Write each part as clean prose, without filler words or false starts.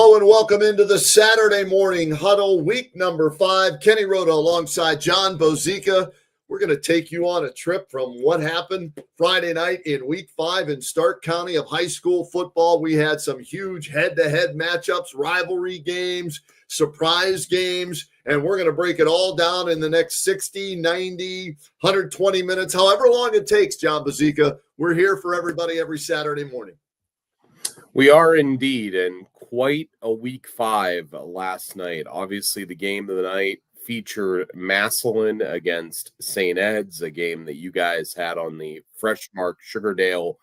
Hello and welcome into the Saturday morning huddle, week number 5. Kenny Roda alongside John Bozeka. We're going to take you on a trip from what happened Friday night in week 5 in Stark County of high school football. We had some huge head-to-head matchups, rivalry games, surprise games, and we're going to break it all down in the next 60, 90, 120 minutes, however long it takes, John Bozeka. We're here for everybody every Saturday morning. We are indeed, and quite a week 5 last night. Obviously, the game of the night featured Massillon against St. Ed's, a game that you guys had on the Freshmark Sugardale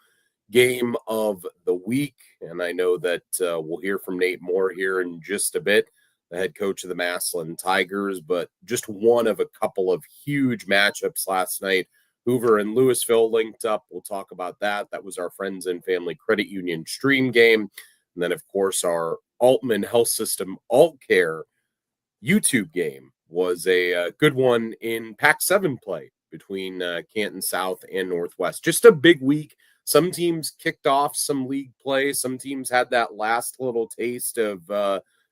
game of the week. And I know that we'll hear from Nate Moore here in just a bit, the head coach of the Massillon Tigers, but just one of a couple of huge matchups last night. Hoover and Louisville linked up. We'll talk about that. That was our Friends and Family Credit Union stream game. And then, of course, our Altman Health System Alt Care YouTube game was a good one in Pac-7 play between Canton South and Northwest. Just a big week. Some teams kicked off some league play. Some teams had that last little taste of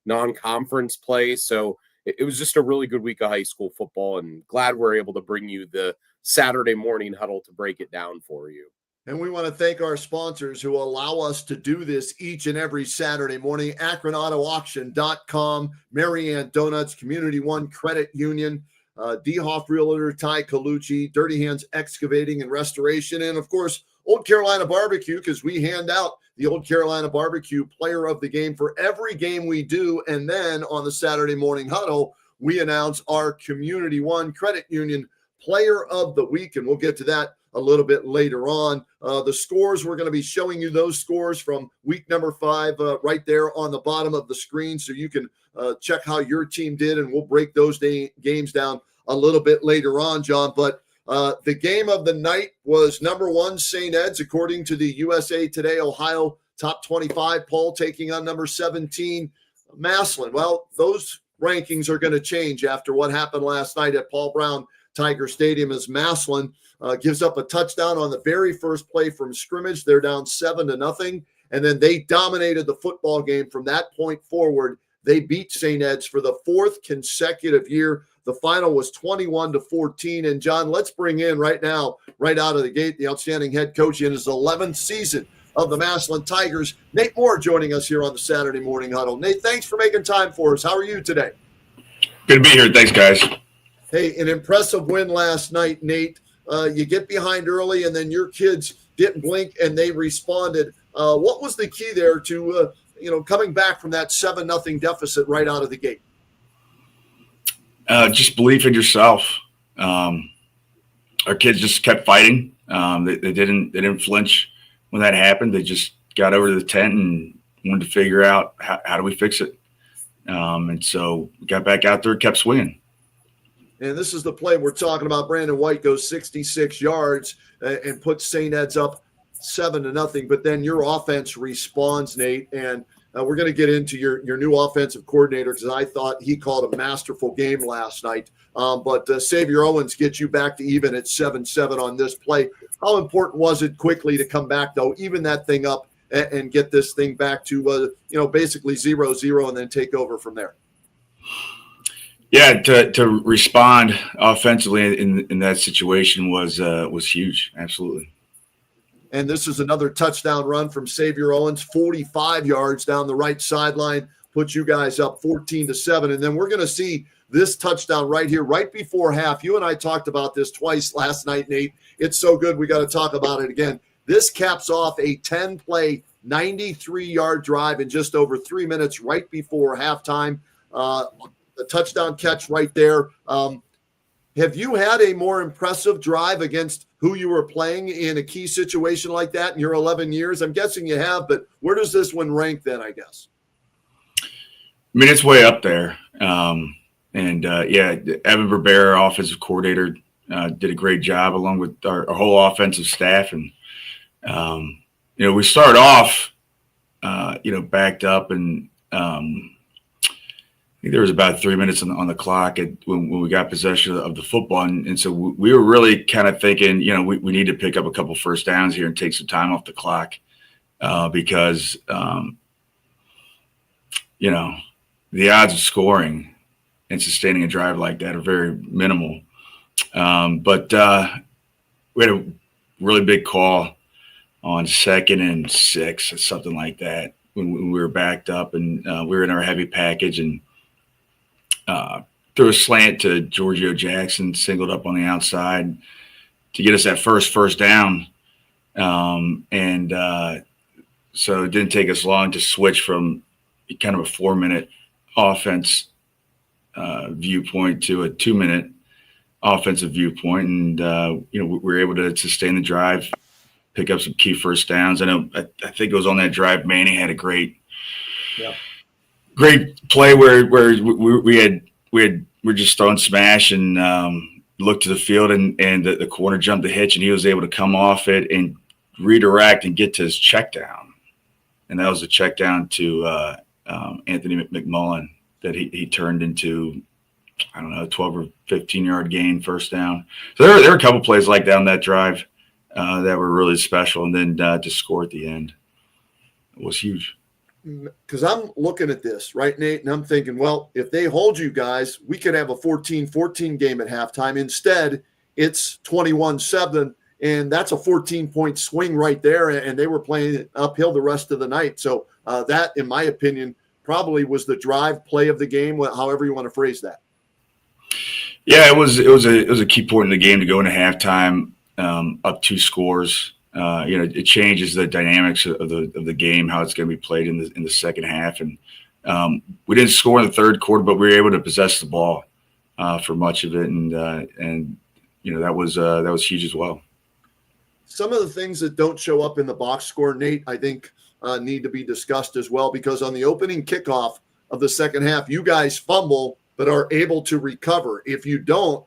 non-conference play. So it was just a really good week of high school football, and glad we're able to bring you the Saturday morning huddle to break it down for you. And we want to thank our sponsors who allow us to do this each and every Saturday morning. AkronAutoAuction.com, Marianne Donuts, Community One Credit Union, DeHoff Realtor, Ty Colucci, Dirty Hands Excavating and Restoration, and, of course, Old Carolina Barbecue, because we hand out the Old Carolina Barbecue Player of the Game for every game we do. And then on the Saturday morning huddle, we announce our Community One Credit Union Player of the Week, and we'll get to that a little bit later on. The scores, we're going to be showing you those scores from week number 5 right there on the bottom of the screen, so you can check how your team did, and we'll break those games down a little bit later on, John. But the game of the night was number 1, St. Ed's, according to the USA Today Ohio Top 25 poll, taking on number 17, Massillon. Well, those rankings are going to change after what happened last night at Paul Brown Tiger Stadium, as Massillon gives up a touchdown on the very first play from scrimmage. They're down 7-0, and then they dominated the football game from that point forward. They beat St. Ed's for the 4th consecutive year. The final was 21-14. And John, let's bring in right now, right out of the gate, the outstanding head coach in his 11th season of the Massillon Tigers, Nate Moore, joining us here on the Saturday morning huddle. Nate, thanks for making time for us. How are you today? Good to be here. Thanks, guys. Hey, an impressive win last night, Nate. You get behind early, and then your kids didn't blink, and they responded. What was the key there to, coming back from that 7-0 deficit right out of the gate? Just belief in yourself. Our kids just kept fighting. They didn't flinch when that happened. They just got over to the tent and wanted to figure out how do we fix it. And so we got back out there and kept swinging. And this is the play we're talking about. Brandon White goes 66 yards and puts St. Ed's up 7-0. But then your offense responds, Nate. And we're going to get into your new offensive coordinator, because I thought he called a masterful game last night. But Xavier Owens gets you back to even at 7-7 on this play. How important was it quickly to come back, though, even that thing up and get this thing back to, basically 0-0 and then take over from there? Yeah, to respond offensively in that situation was huge. Absolutely. And this is another touchdown run from Xavier Owens, 45 yards down the right sideline, puts you guys up 14-7. And then we're going to see this touchdown right here, right before half. You and I talked about this twice last night, Nate. It's so good, we got to talk about it again. This caps off a 10-play, 93-yard drive in just over 3 minutes right before halftime. The touchdown catch right there. Have you had a more impressive drive against who you were playing in a key situation like that in your 11 years? I'm guessing you have, but where does this one rank then, I guess? I mean, it's way up there. Evan Berbera, our offensive coordinator, did a great job along with our whole offensive staff. And, we started off, backed up, and I think there was about 3 minutes on the clock when we got possession of the football. And so we were really kind of thinking, we need to pick up a couple first downs here and take some time off the clock because the odds of scoring and sustaining a drive like that are very minimal. But we had a really big call on 2nd and 6 or something like that when we were backed up, and we were in our heavy package, and threw a slant to Giorgio Jackson, singled up on the outside to get us that first down. So it didn't take us long to switch from kind of a 4-minute offense viewpoint to a 2-minute offensive viewpoint. And, we were able to sustain the drive, pick up some key first downs. I think it was on that drive, Manning had a great play where we're just throwing smash and looked to the field, and the corner jumped the hitch, and he was able to come off it and redirect and get to his check down. And that was a check down to Anthony McMullen that he turned into, I don't know, 12 or 15-yard gain, first down. So there were a couple plays like that on that drive that were really special. And then to score at the end was huge. Because I'm looking at this, right, Nate, and I'm thinking, well, if they hold you guys, we could have a 14-14 game at halftime. Instead, it's 21-7, and that's a 14-point swing right there, and they were playing uphill the rest of the night. So that, in my opinion, probably was the drive play of the game, however you want to phrase that. Yeah, it was a key point in the game to go into halftime up 2 scores. It changes the dynamics of the game, how it's going to be played in the second half. And we didn't score in the third quarter, but we were able to possess the ball for much of it, and that was huge as well. Some of the things that don't show up in the box score, Nate, I think need to be discussed as well, because on the opening kickoff of the second half, you guys fumble but are able to recover. If you don't,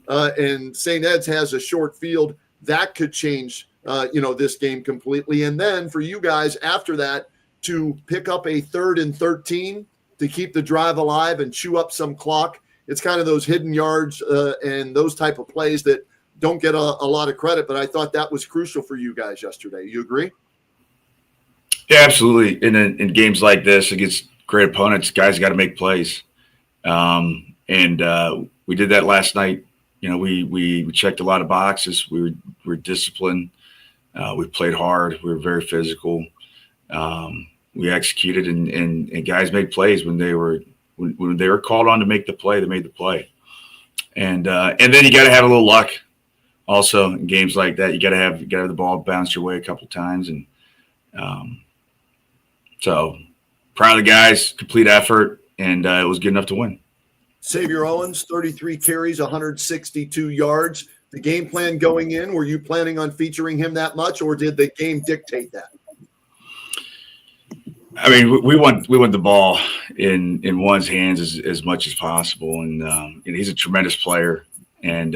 and St. Ed's has a short field, that could change this game completely. And then for you guys after that to pick up a 3rd and 13 to keep the drive alive and chew up some clock, it's kind of those hidden yards and those type of plays that don't get a lot of credit. But I thought that was crucial for you guys yesterday. You agree? Yeah, absolutely. In games like this against great opponents, guys got to make plays. And we did that last night. We checked a lot of boxes. We were disciplined. We played hard. We were very physical. We executed, and guys made plays when they were called on to make the play. They made the play, and then you got to have a little luck. Also, in games like that, you got to have the ball bounce your way a couple times, and so proud of the guys, complete effort, and it was good enough to win. Xavier Owens, 33 carries, 162 yards. The game plan going in, were you planning on featuring him that much, or did the game dictate that? I mean, we want the ball in one's hands as much as possible, and he's a tremendous player, and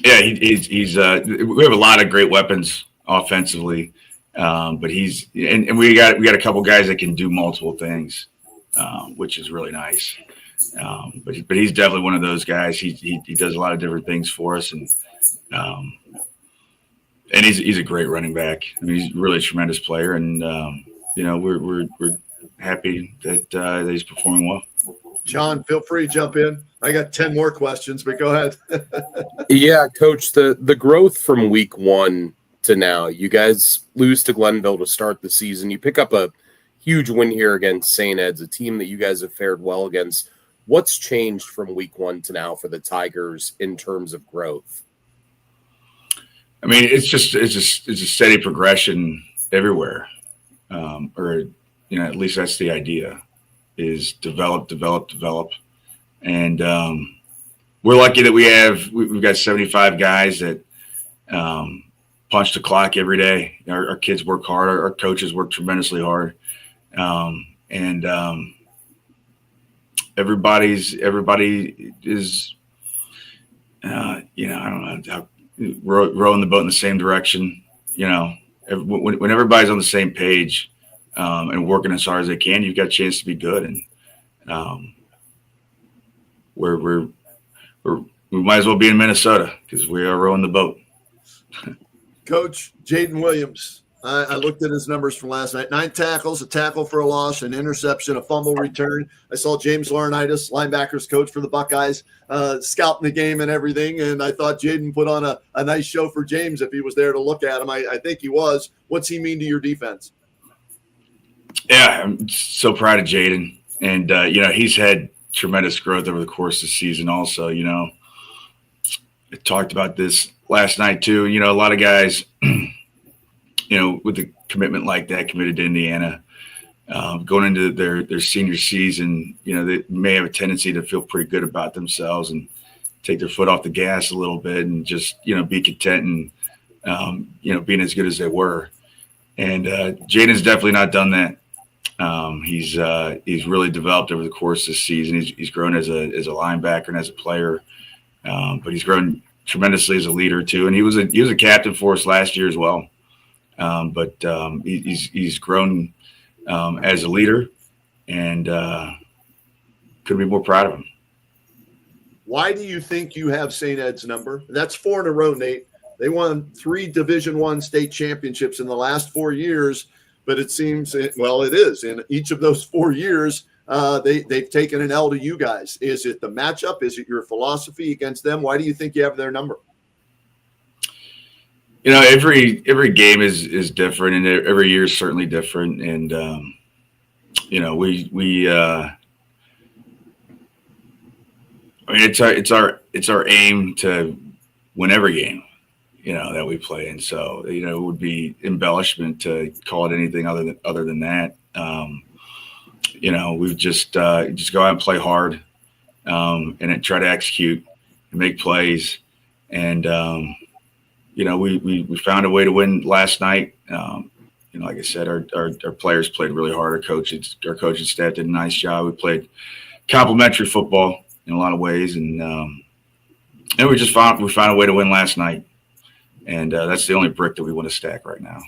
he's we have a lot of great weapons offensively, but and we got a couple guys that can do multiple things, which is really nice. But he's definitely one of those guys. He does a lot of different things for us, and he's a great running back. I mean, he's really a tremendous player, and we're happy that he's performing well. John, feel free to jump in. I got 10 more questions, but go ahead. Yeah, Coach, the growth from week 1 to now, you guys lose to Glenville to start the season. You pick up a huge win here against St. Ed's, a team that you guys have fared well against. What's changed from week 1 to now for the Tigers in terms of growth? I mean, it's a steady progression everywhere, or at least that's the idea, is develop, and we're lucky that we've got 75 guys that punch the clock every day. Our kids work hard, our coaches work tremendously hard, and everybody is I don't know how. Rowing the boat in the same direction, when everybody's on the same page and working as hard as they can, you've got a chance to be good. And we might as well be in Minnesota because we are rowing the boat. Coach Jaden Williams, I looked at his numbers from last night. 9 tackles, a tackle for a loss, an interception, a fumble return. I saw James Laurinaitis, linebackers coach for the Buckeyes, scouting the game and everything. And I thought Jaden put on a nice show for James if he was there to look at him. I think he was. What's he mean to your defense? Yeah, I'm so proud of Jaden. And, he's had tremendous growth over the course of the season also. I talked about this last night too. A lot of guys – with a commitment like that, committed to Indiana, going into their senior season, they may have a tendency to feel pretty good about themselves and take their foot off the gas a little bit and just, be content and, being as good as they were. And Jaden's definitely not done that. He's really developed over the course of this season. He's grown as a linebacker and as a player, but he's grown tremendously as a leader too. And he was a captain for us last year as well. But he's grown as a leader, and couldn't be more proud of him. Why do you think you have St. Ed's number? That's 4 in a row, Nate. They won 3 Division I state championships in the last 4 years, but it seems, well, it is. In each of those 4 years, they've taken an L to you guys. Is it the matchup? Is it your philosophy against them? Why do you think you have their number? Every game is different, and every year is certainly different. And it's our aim to win every game, that we play. And so, it would be embellishment to call it anything other than that. We've just go out and play hard, and then try to execute and make plays. And we found a way to win last night. Like I said, our players played really hard. Our coaching staff did a nice job. We played complimentary football in a lot of ways, and we found a way to win last night. And that's the only brick that we want to stack right now.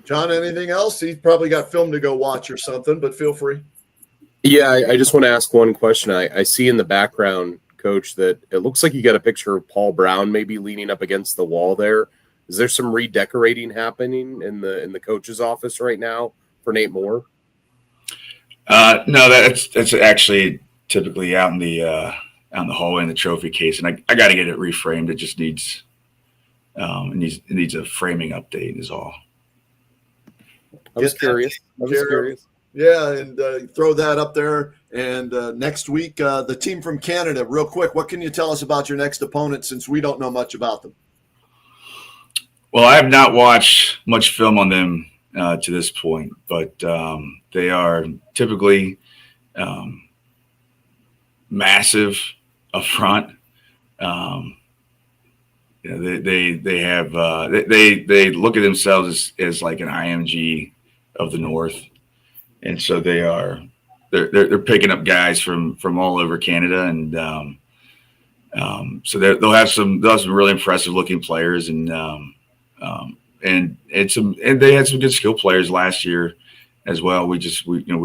John, anything else? He's probably got film to go watch or something, but feel free. Yeah, I just want to ask one question. I see in the background, Coach, that it looks like you got a picture of Paul Brown maybe leaning up against the wall there. Is there some redecorating happening in the coach's office right now for Nate Moore? No, that's actually typically out in the hallway in the trophy case, and I got to get it reframed. It just needs a framing update is all. I was curious. Yeah, and throw that up there. And next week, the team from Canada, real quick, what can you tell us about your next opponent since we don't know much about them? Well, I have not watched much film on them to this point, but they are typically massive up front. They have they look at themselves as like an IMG of the North. And so they're picking up guys from all over Canada, and so they'll have some really impressive looking players, and they had some good skill players last year as well. We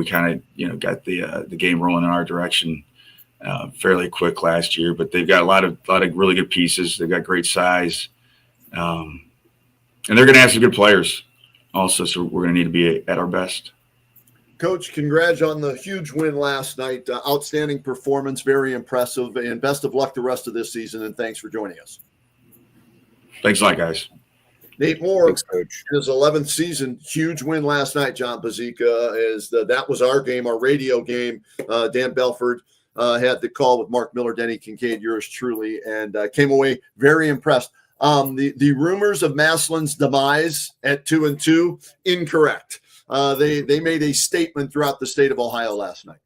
kind of got the game rolling in our direction fairly quick last year, but they've got a lot of really good pieces. They've got great size, and they're going to have some good players also. So we're going to need to be at our best. Coach, congrats on the huge win last night. Outstanding performance, very impressive, and best of luck the rest of this season, and thanks for joining us. Thanks a lot, guys. Nate Moore, Thanks, Coach. In his 11th season, huge win last night, John Bozeka, that was our game, our radio game. Dan Belford had the call with Mark Miller, Denny Kincaid, yours truly, and came away very impressed. The rumors of Massillon's demise at 2-2, incorrect. They made a statement throughout the state of Ohio last night.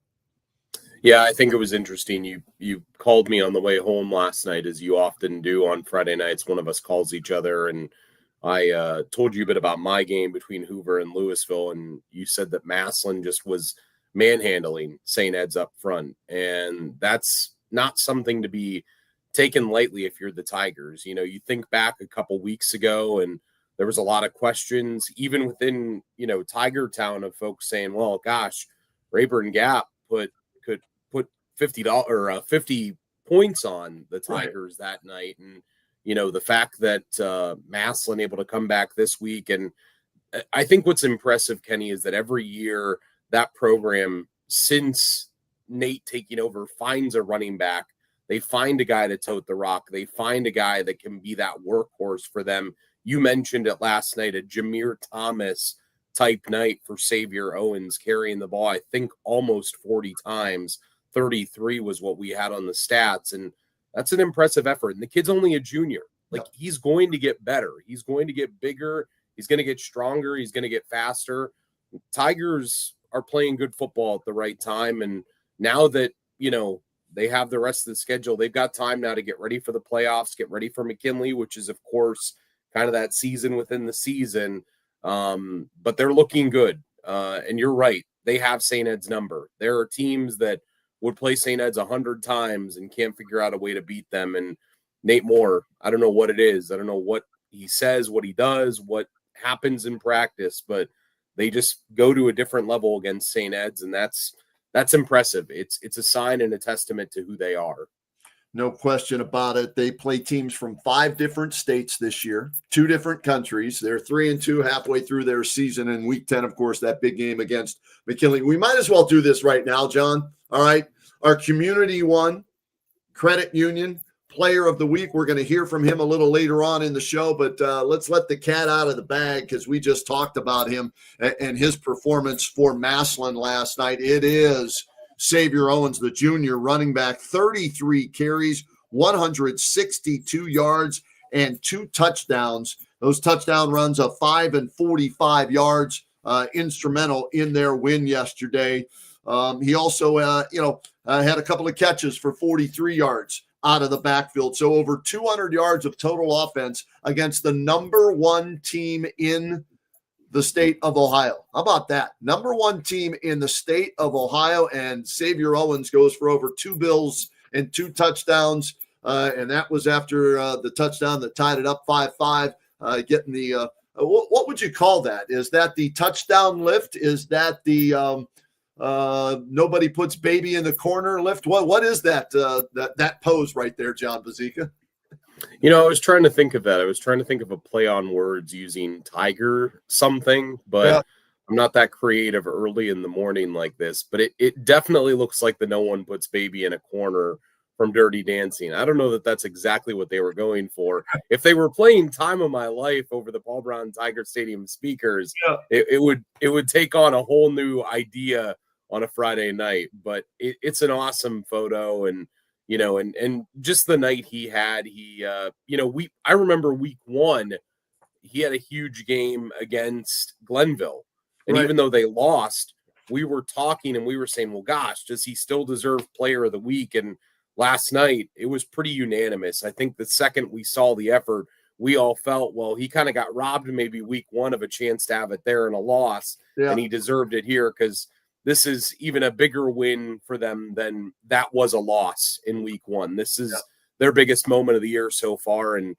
Yeah, I think it was interesting. You called me on the way home last night, as you often do on Friday nights. One of us calls each other, and I told you a bit about my game between Hoover and Louisville, and you said that Massillon just was manhandling St. Ed's up front, and that's not something to be taken lightly if you're the Tigers. You think back a couple weeks ago, and there was a lot of questions, even within, Tiger Town, of folks saying, well, gosh, Rayburn Gap could put $50 or 50 points on the Tigers that night. And, the fact that Massillon able to come back this week and I think what's impressive, Kenny, is that every year that program, since Nate taking over, finds a running back. They find a guy to tote the rock. They find a guy that can be that workhorse for them. You mentioned it last night, a Jameer Thomas type night for Xavier Owens, carrying the ball, I think almost 40 times. 33 was what we had on the stats. And that's an impressive effort. And the kid's only a junior. Like, he's going to get better. He's going to get bigger. He's going to get stronger. He's going to get faster. Tigers are playing good football at the right time. And now that, they have the rest of the schedule, they've got time now to get ready for the playoffs, get ready for McKinley, which is, of course, kind of that season within the season. But they're looking good. And you're right. They have St. Ed's number. There are teams that would play St. Ed's 100 times and can't figure out a way to beat them. And Nate Moore, I don't know what it is. I don't know what he says, what he does, what happens in practice, but they just go to a different level against St. Ed's, and that's impressive. It's a sign and a testament to who they are. No question about it. They play teams from 5 different states this year, 2 different countries. They're 3-2 halfway through their season. In week 10, of course, that big game against McKinley. We might as well do this right now, John. All right. Our Community One Credit Union Player of the Week. We're going to hear from him a little later on in the show, but let's let the cat out of the bag because we just talked about him and his performance for Massillon last night. It is Xavier Owens, the junior running back, 33 carries, 162 yards, and 2 touchdowns. Those touchdown runs of 5 and 45 yards, instrumental in their win yesterday. He also, had a couple of catches for 43 yards out of the backfield. So over 200 yards of total offense against the number 1 team in the state of Ohio. How about that? Number 1 team in the state of Ohio, and Xavier Owens goes for over 2 bills and 2 touchdowns. And that was after the touchdown that tied it up 5-5, getting the what would you call that? Is that the touchdown lift? Is that the nobody puts baby in the corner lift? What is that that pose right there, John Bozeka? I was trying to think of that. I was trying to think of a play on words using tiger something, but yeah. I'm not that creative early in the morning like this. But it definitely looks like the no one puts baby in a corner from Dirty Dancing. I don't know that that's exactly what they were going for. If they were playing Time of My Life over the Paul Brown Tiger Stadium speakers, yeah, it would take on a whole new idea on a Friday night. But it's an awesome photo, and and just the night he had, I remember week 1, he had a huge game against Glenville. And right, even though they lost, we were talking and we were saying, well, gosh, does he still deserve Player of the Week? And last night, it was pretty unanimous. I think the second we saw the effort, we all felt, well, he kind of got robbed maybe week 1 of a chance to have it there in a loss. Yeah. And he deserved it here because this is even a bigger win for them than that was a loss in week 1. This is their biggest moment of the year so far. And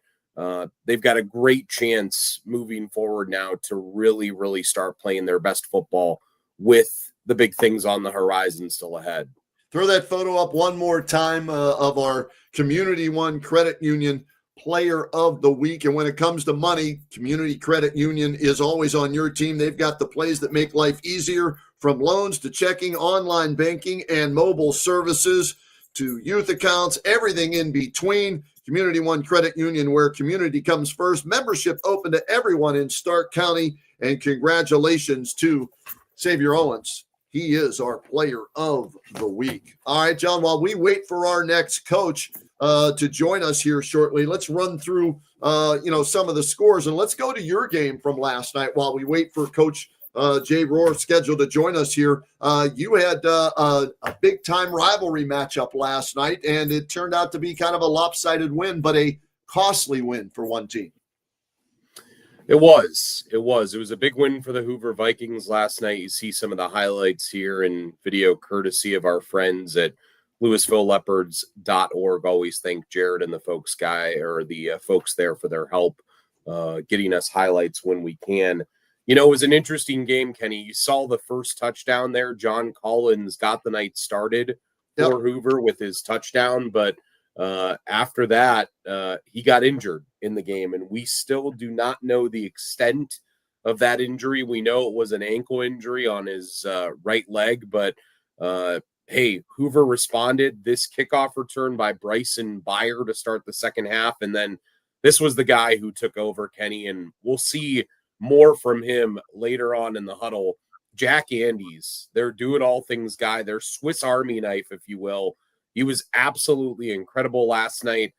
they've got a great chance moving forward now to really, really start playing their best football with the big things on the horizon still ahead. Throw that photo up one more time of our Community One Credit Union Player of the Week. And when it comes to money, Community Credit Union is always on your team. They've got the plays that make life easier, from loans to checking, online banking, and mobile services to youth accounts, everything in between. Community One Credit Union, where community comes first. Membership open to everyone in Stark County. And congratulations to Xavier Owens. He is our Player of the Week. All right, John, while we wait for our next coach to join us here shortly, let's run through, some of the scores. And let's go to your game from last night while we wait for Coach Jay Rohr scheduled to join us here. You had a big-time rivalry matchup last night, and it turned out to be kind of a lopsided win, but a costly win for one team. It was a big win for the Hoover Vikings last night. You see some of the highlights here in video courtesy of our friends at LouisvilleLeopards.org. Always thank Jared and the folks there for their help getting us highlights when we can. It was an interesting game, Kenny. You saw the first touchdown there. John Collins got the night started for Hoover with his touchdown, but after that, he got injured in the game, and we still do not know the extent of that injury. We know it was an ankle injury on his right leg, but hey, Hoover responded. This kickoff return by Bryson Beyer to start the second half, and then this was the guy who took over, Kenny, and we'll see more from him later on in the huddle. Jack Andes, their do-it-all things guy, their Swiss Army knife, if you will. He was absolutely incredible last night.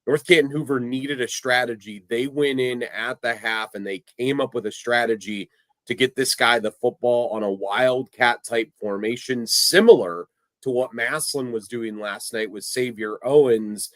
North Canton Hoover needed a strategy. They went in at the half, and they came up with a strategy to get this guy the football on a wildcat-type formation, similar to what Massillon was doing last night with Xavier Owens.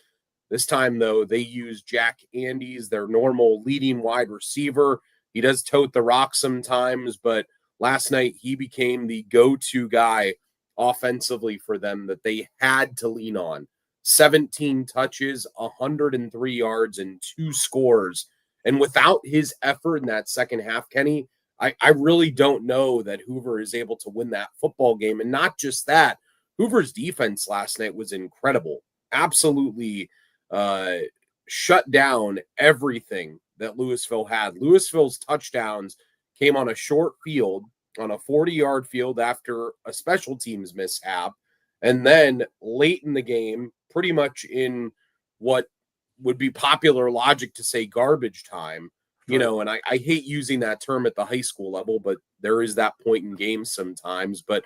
This time, though, they used Jack Andes, their normal leading wide receiver. He does tote the rock sometimes, but last night he became the go-to guy offensively for them that they had to lean on. 17 touches, 103 yards, and 2 scores. And without his effort in that second half, Kenny, I really don't know that Hoover is able to win that football game. And not just that, Hoover's defense last night was incredible. Absolutely shut down everything that Louisville had. Louisville's touchdowns came on a short field, on a 40-yard field after a special teams mishap. And then late in the game, pretty much in what would be popular logic to say garbage time, you know, and I hate using that term at the high school level, but there is that point in games sometimes. But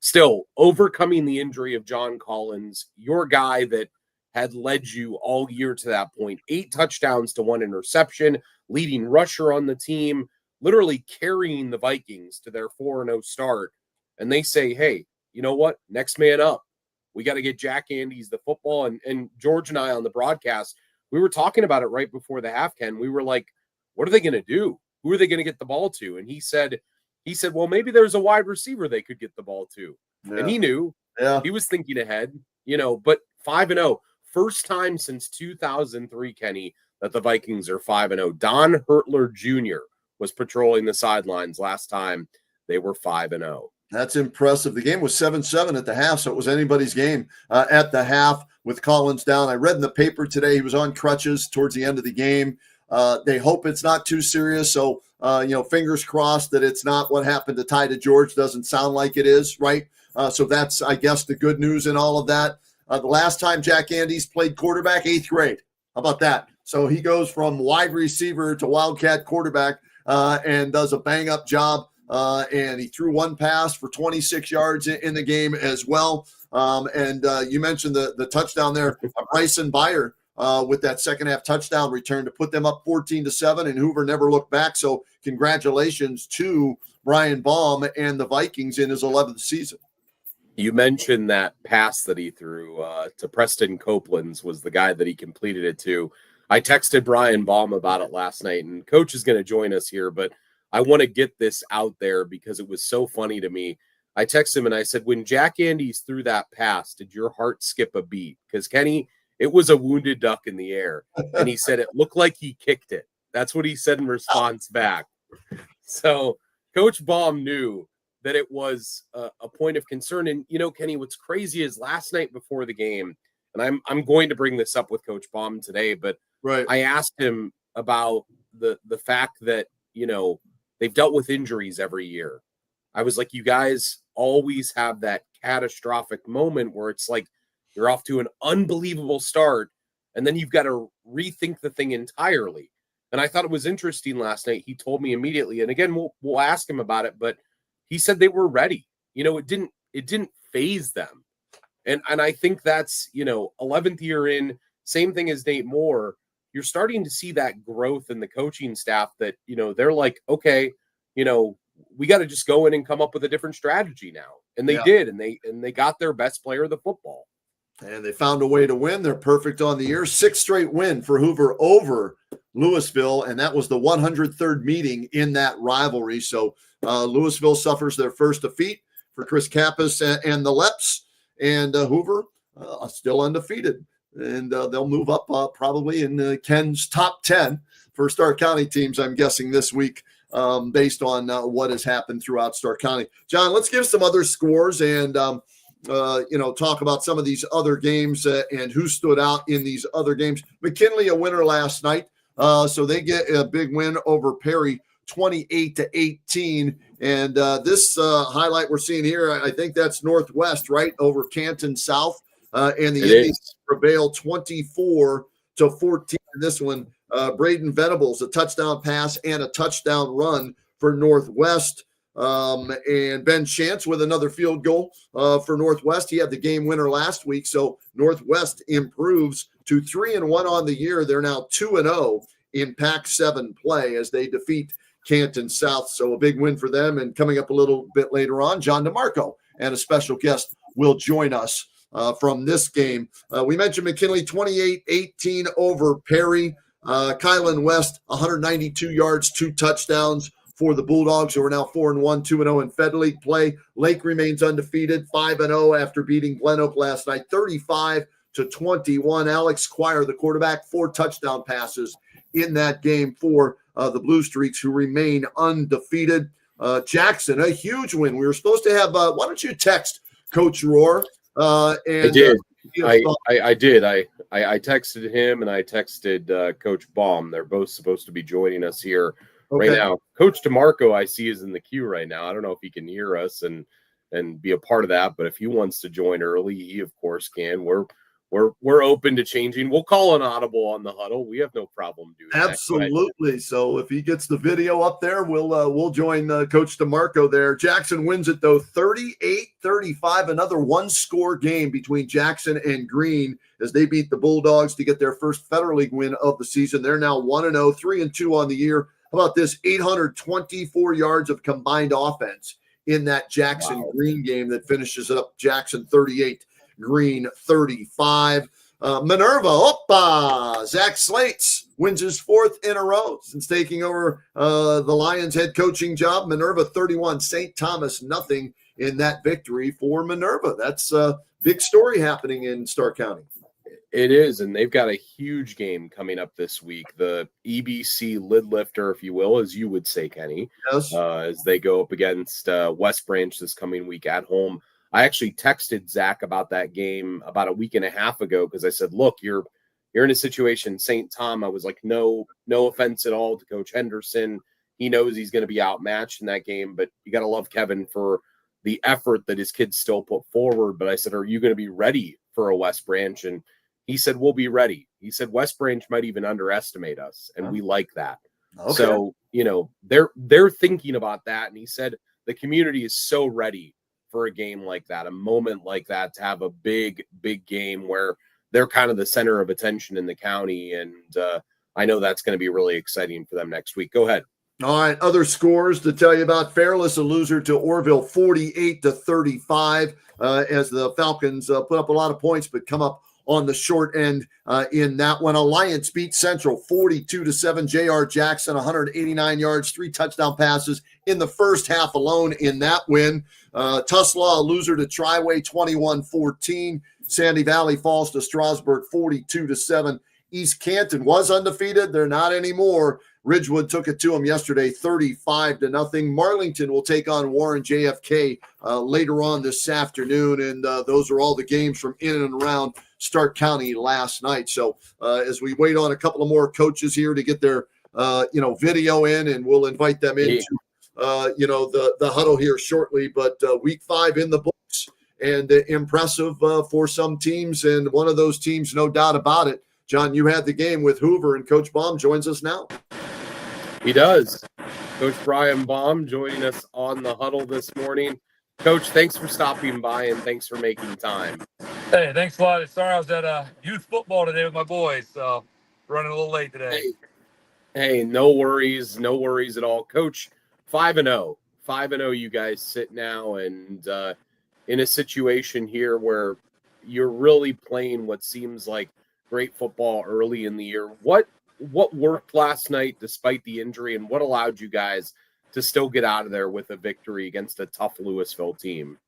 still, overcoming the injury of John Collins, your guy that had led you all year to that point, 8 touchdowns to 1 interception, leading rusher on the team, literally carrying the Vikings to their 4-0 start. And they say, hey, you know what? Next man up. We got to get Jack Andes the football. And George and I on the broadcast, we were talking about it right before the half, Ken. We were like, what are they going to do? Who are they going to get the ball to? And he said, well, maybe there's a wide receiver they could get the ball to. Yeah. And he knew. Yeah. He was thinking ahead, you know, but 5-0. First time since 2003, Kenny, that the Vikings are 5-0. Don Hertler Jr. was patrolling the sidelines last time they were 5-0. That's impressive. The game was 7-7 at the half, so it was anybody's game at the half with Collins down. I read in the paper today he was on crutches towards the end of the game. They hope it's not too serious, so fingers crossed that it's not what happened to Ty DeGeorge. Doesn't sound like it is, right? So that's, I guess, the good news in all of that. The last time Jack Andes played quarterback, 8th grade. How about that? So he goes from wide receiver to wildcat quarterback and does a bang-up job. And he threw 1 pass for 26 yards in the game as well. And you mentioned the touchdown there, Bryson Beyer with that second half touchdown return to put them up 14-7, and Hoover never looked back. So congratulations to Brian Baum and the Vikings in his 11th season. You mentioned that pass that he threw to Preston Copeland's was the guy that he completed it to. I texted Brian Baum about it last night, and Coach is going to join us here, but I want to get this out there because it was so funny to me. I texted him and I said, when Jack Andes threw that pass, did your heart skip a beat? Because, Kenny, it was a wounded duck in the air. And he said it looked like he kicked it. That's what he said in response back. So Coach Baum knew that it was a point of concern. And, you know, Kenny, what's crazy is last night before the game, and I'm going to bring this up with Coach Baum today, but right. I asked him about the fact that, you know, they've dealt with injuries every year. I was like, you guys always have that catastrophic moment where it's like you're off to an unbelievable start, and then you've got to rethink the thing entirely. And I thought it was interesting last night. He told me immediately, and again, we'll ask him about it, but he said they were ready. You know, it didn't phase them. And I think that's, you know, 11th year in, same thing as Nate Moore. You're starting to see that growth in the coaching staff that, you know, they're like, okay, you know, we got to just go in and come up with a different strategy now. And they did, and they got their best player of the football. And they found a way to win. They're perfect on the year. 6th straight win for Hoover over Louisville, and that was the 103rd meeting in that rivalry. So Louisville suffers their first defeat for Chris Kappas and the Leps, and Hoover still undefeated. And they'll move up probably in Ken's top 10 for Stark County teams, I'm guessing, this week based on what has happened throughout Stark County. John, let's give some other scores and, talk about some of these other games and who stood out in these other games. McKinley, a winner last night. So they get a big win over Perry, 28-18. And this highlight we're seeing here, I think that's Northwest, right, over Canton South. And the Indians prevail 24-14 in this one. Braden Venables, a touchdown pass and a touchdown run for Northwest. And Ben Chance with another field goal for Northwest. He had the game winner last week. So Northwest improves to 3-1 on the year. They're now 2-0 in Pac-7 play as they defeat Canton South. So a big win for them. And coming up a little bit later on, John DeMarco and a special guest will join us from this game. We mentioned McKinley 28-18 over Perry. Kylan West, 192 yards, 2 touchdowns for the Bulldogs, who are now 4-1, 2-0 in Fed League play. Lake remains undefeated, 5-0 after beating Glen Oak last night, 35-21. Alex Squire, the quarterback, 4 touchdown passes in that game for the Blue Streaks, who remain undefeated. Jackson, a huge win. We were supposed to have, why don't you text Coach Rohr? I did. I did. I texted him and I texted Coach Baum. They're both supposed to be joining us here right now. Coach DeMarco, I see, is in the queue right now. I don't know if he can hear us and be a part of that, but if he wants to join early, he of course can. We're open to changing. We'll call an audible on the huddle. We have no problem doing that. Absolutely. So if he gets the video up there, we'll join Coach DeMarco there. Jackson wins it though, 38-35. Another 1-score game between Jackson and Green as they beat the Bulldogs to get their first Federal League win of the season. They're now 1-0, 3-2 on the year. How about this? 824 yards of combined offense in that Jackson Green game that finishes up Jackson 38. Green 35. Minerva, Zach Slates wins his 4th in a row since taking over the Lions head coaching job. Minerva 31, St. Thomas nothing in that victory for Minerva. That's a big story happening in Stark County. It is, and they've got a huge game coming up this week. The EBC lid lifter, if you will, as you would say, Kenny, yes. As they go up against West Branch this coming week at home. I actually texted Zach about that game about a week and a half ago because I said, look, you're in a situation, St. Tom. I was like, no offense at all to Coach Henderson. He knows he's going to be outmatched in that game, but you got to love Kevin for the effort that his kids still put forward. But I said, are you going to be ready for a West Branch? And he said, we'll be ready. He said, West Branch might even underestimate us, and we like that. Okay. So, they're thinking about that. And he said, the community is so ready for a game like that, a moment like that, to have a big, big game where they're kind of the center of attention in the county. And I know that's going to be really exciting for them next week. Go ahead. All right. Other scores to tell you about. Fairless, a loser to Orville, 48-35, as the Falcons put up a lot of points, but come up on the short end in that one. Alliance beat Central 42-7. J.R. Jackson, 189 yards, 3 touchdown passes in the first half alone in that win. Tuslaw, a loser to Triway, 21-14. Sandy Valley falls to Strasburg, 42-7. East Canton was undefeated. They're not anymore. Ridgewood took it to them yesterday, 35-0. Marlington will take on Warren JFK later on this afternoon, and those are all the games from in and around Stark County last night. So as we wait on a couple of more coaches here to get their video in, and we'll invite them into the huddle here shortly. But week 5 in the books, and impressive for some teams, and one of those teams, no doubt about it. John, you had the game with Hoover, and Coach Baum joins us now. He does. Coach Brian Baum joining us on the huddle this morning. Coach, thanks for stopping by, and thanks for making time. Hey, thanks a lot. Sorry I was at youth football today with my boys, so running a little late today. Hey, no worries at all. Coach, 5-0. 5-0 you guys sit now, and in a situation here where you're really playing what seems like great football early in the year. What worked last night despite the injury, and what allowed you guys to still get out of there with a victory against a tough Louisville team?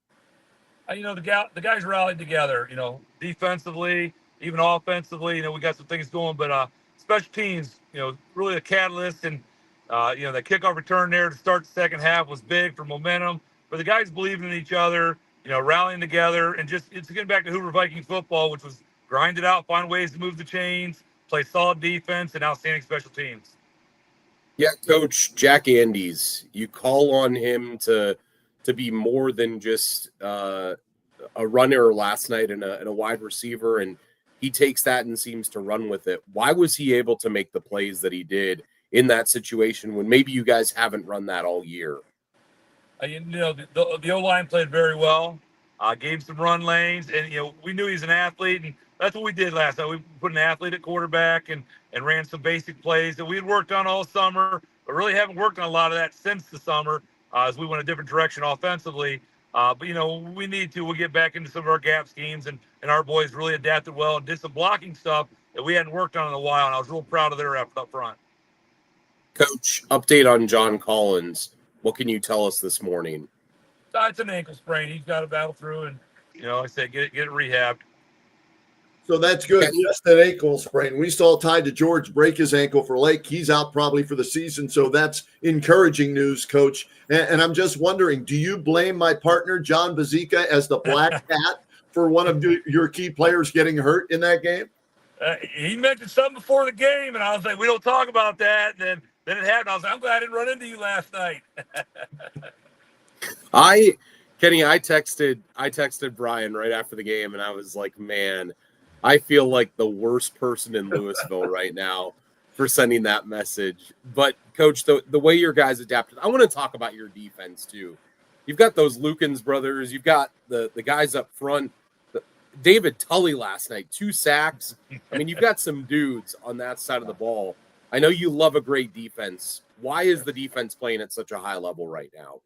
The guys rallied together, defensively, even offensively. We got some things going, but special teams, really a catalyst. And, the kickoff return there to start the second half was big for momentum. But the guys believing in each other, rallying together, and it's getting back to Hoover Viking football, which was grind it out, find ways to move the chains, play solid defense, and outstanding special teams. Yeah, Coach Jack Andes, you call on him to be more than just a runner last night and a wide receiver, and he takes that and seems to run with it. Why was he able to make the plays that he did in that situation when maybe you guys haven't run that all year? The O-line played very well. Gave some run lanes, and we knew he's an athlete, and that's what we did last night. We put an athlete at quarterback and ran some basic plays that we had worked on all summer, but really haven't worked on a lot of that since the summer as we went a different direction offensively. But we need to. We'll get back into some of our gap schemes, and our boys really adapted well and did some blocking stuff that we hadn't worked on in a while, and I was real proud of their effort up front. Coach, update on John Collins. What can you tell us this morning? It's an ankle sprain. He's got to battle through, and like I said, get it rehabbed. So that's good. Just an ankle sprain. We saw tied to George break his ankle for Lake. He's out probably for the season. So that's encouraging news, Coach. And I'm just wondering, do you blame my partner, John Bozeka, as the black cat for one of your key players getting hurt in that game? He mentioned something before the game, and I was like, we don't talk about that. And then it happened. I was like, I'm glad I didn't run into you last night. Kenny, I texted Brian right after the game, and I was like, man, I feel like the worst person in Louisville right now for sending that message. But, Coach, the way your guys adapted, I want to talk about your defense, too. You've got those Lukens brothers. You've got the guys up front. David Tully last night, 2 sacks. I mean, you've got some dudes on that side of the ball. I know you love a great defense. Why is the defense playing at such a high level right now?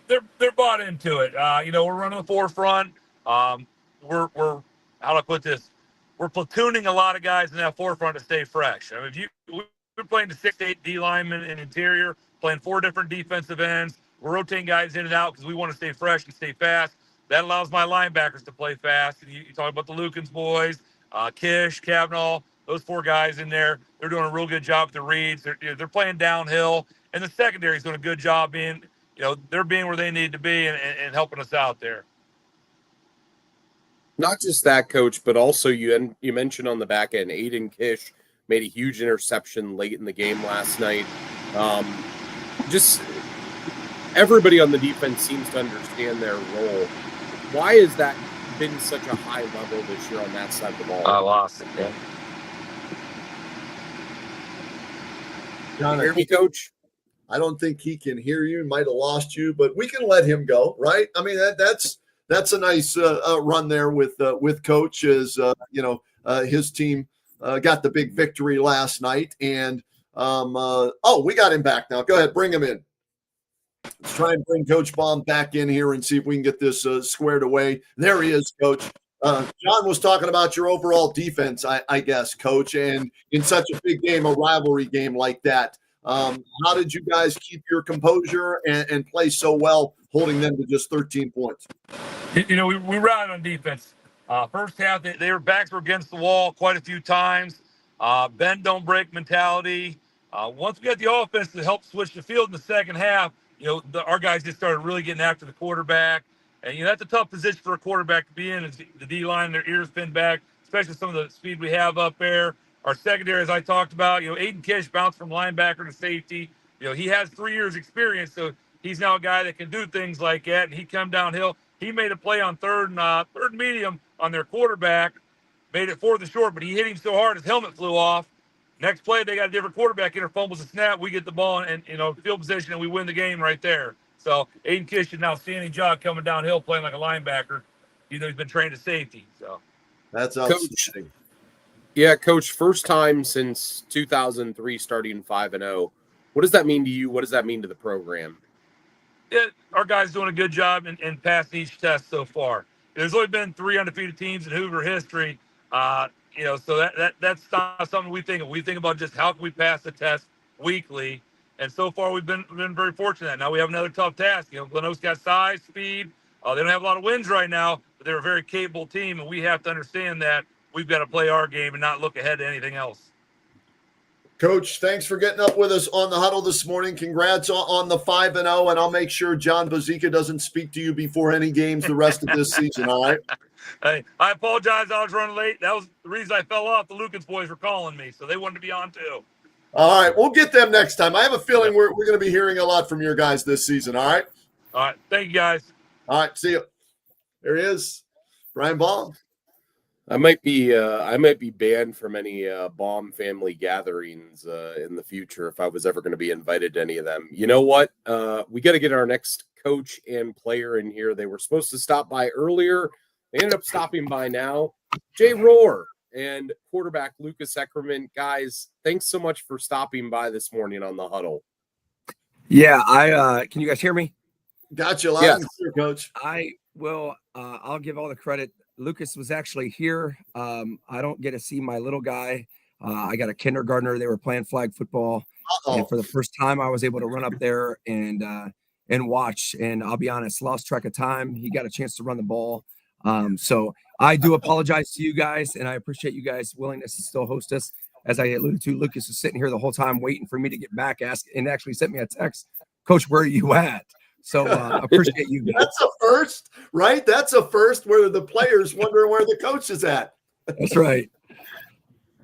They're bought into it. We're running the forefront. We're how do I put this? We're platooning a lot of guys in that forefront to stay fresh. I mean, we're playing the 6-8 D linemen in interior, playing 4 different defensive ends. We're rotating guys in and out because we want to stay fresh and stay fast. That allows my linebackers to play fast. And you talk about the Lukens boys, Kish, Kavanaugh, those 4 guys in there. They're doing a real good job with the reads. They're playing downhill, and the secondary is doing a good job being, they're being where they need to be and helping us out there. Not just that, Coach, but also you mentioned on the back end, Aiden Kish made a huge interception late in the game last night. Just everybody on the defense seems to understand their role. Why has that been such a high level this year on that side of the ball? I lost it, yeah. John, Can you hear me, Coach? I don't think he can hear you. Might have lost you, but we can let him go, right? I mean, that's a nice run there with Coach. As his team got the big victory last night, and we got him back now. Go ahead, bring him in. Let's try and bring Coach Baum back in here and see if we can get this squared away. There he is, Coach. John was talking about your overall defense, I guess, Coach, and in such a big game, a rivalry game like that. How did you guys keep your composure and play so well, holding them to just 13 points? We rallied on defense. First half, their backs were against the wall quite a few times. Bend, don't break mentality. Once we got the offense to help switch the field in the second half, our guys just started really getting after the quarterback. And, that's a tough position for a quarterback to be in. Is the D-line, their ears pinned back, especially some of the speed we have up there. Our secondary, as I talked about, Aiden Kish bounced from linebacker to safety. He has 3 years experience, so he's now a guy that can do things like that. And he come downhill. He made a play on third medium on their quarterback, made it 4th and short, but he hit him so hard his helmet flew off. Next play, they got a different quarterback in, fumbles a snap. We get the ball and field position, and we win the game right there. So Aiden Kish is now standing job coming downhill, playing like a linebacker. He's been trained to safety. So that's outstanding. Yeah, Coach, first time since 2003 starting 5-0. What does that mean to you? What does that mean to the program? Yeah, our guys doing a good job in passing each test so far. There's only been 3 undefeated teams in Hoover history. So that's not something we think of. We think about just how can we pass the test weekly. And so far, we've been very fortunate. Now we have another tough task. Glen Oak's got size, speed. They don't have a lot of wins right now, but they're a very capable team, and we have to understand that we've got to play our game and not look ahead to anything else. Coach, thanks for getting up with us on the huddle this morning. Congrats on the 5-0, and I'll make sure John Bozeka doesn't speak to you before any games the rest of this season, all right? Hey, I apologize. I was running late. That was the reason I fell off. The Lukens boys were calling me, so they wanted to be on too. All right, we'll get them next time. I have a feeling we're going to be hearing a lot from your guys this season. All right. All right. Thank you, guys. All right. See you. There he is, Brian Baum. I might be banned from any Baum family gatherings in the future if I was ever going to be invited to any of them. You know what? We got to get our next coach and player in here. They were supposed to stop by earlier. They ended up stopping by now. Jay Rohr and quarterback Lucas Eckerman. Guys, thanks so much for stopping by this morning on the Huddle. Yeah, can you guys hear me? Got you loud and clear, Coach. I will. I'll give all the credit. Lucas was actually here. I don't get to see my little guy. I got a kindergartner. They were playing flag football, and for the first time, I was able to run up there and watch. And I'll be honest, lost track of time. He got a chance to run the ball. So I do apologize to you guys, and I appreciate you guys' willingness to still host us. As I alluded to, Lucas was sitting here the whole time waiting for me to get back, and actually sent me a text, Coach, where are you at? So appreciate you guys. That's a first, right? That's a first where the players wondering where the coach is at. That's right.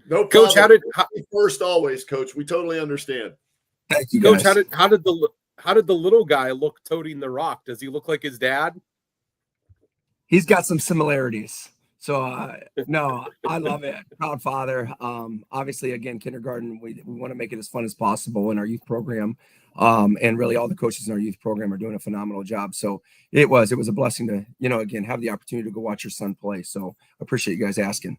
No problem. Coach, first always, Coach. We totally understand. Thank you, Coach. Guys. How did the little guy look toting the rock? Does he look like his dad? He's got some similarities. So no, I love it. Proud father. Obviously, again, kindergarten. We want to make it as fun as possible in our youth program. And really all the coaches in our youth program are doing a phenomenal job. So it was a blessing to, again, have the opportunity to go watch your son play. So appreciate you guys asking.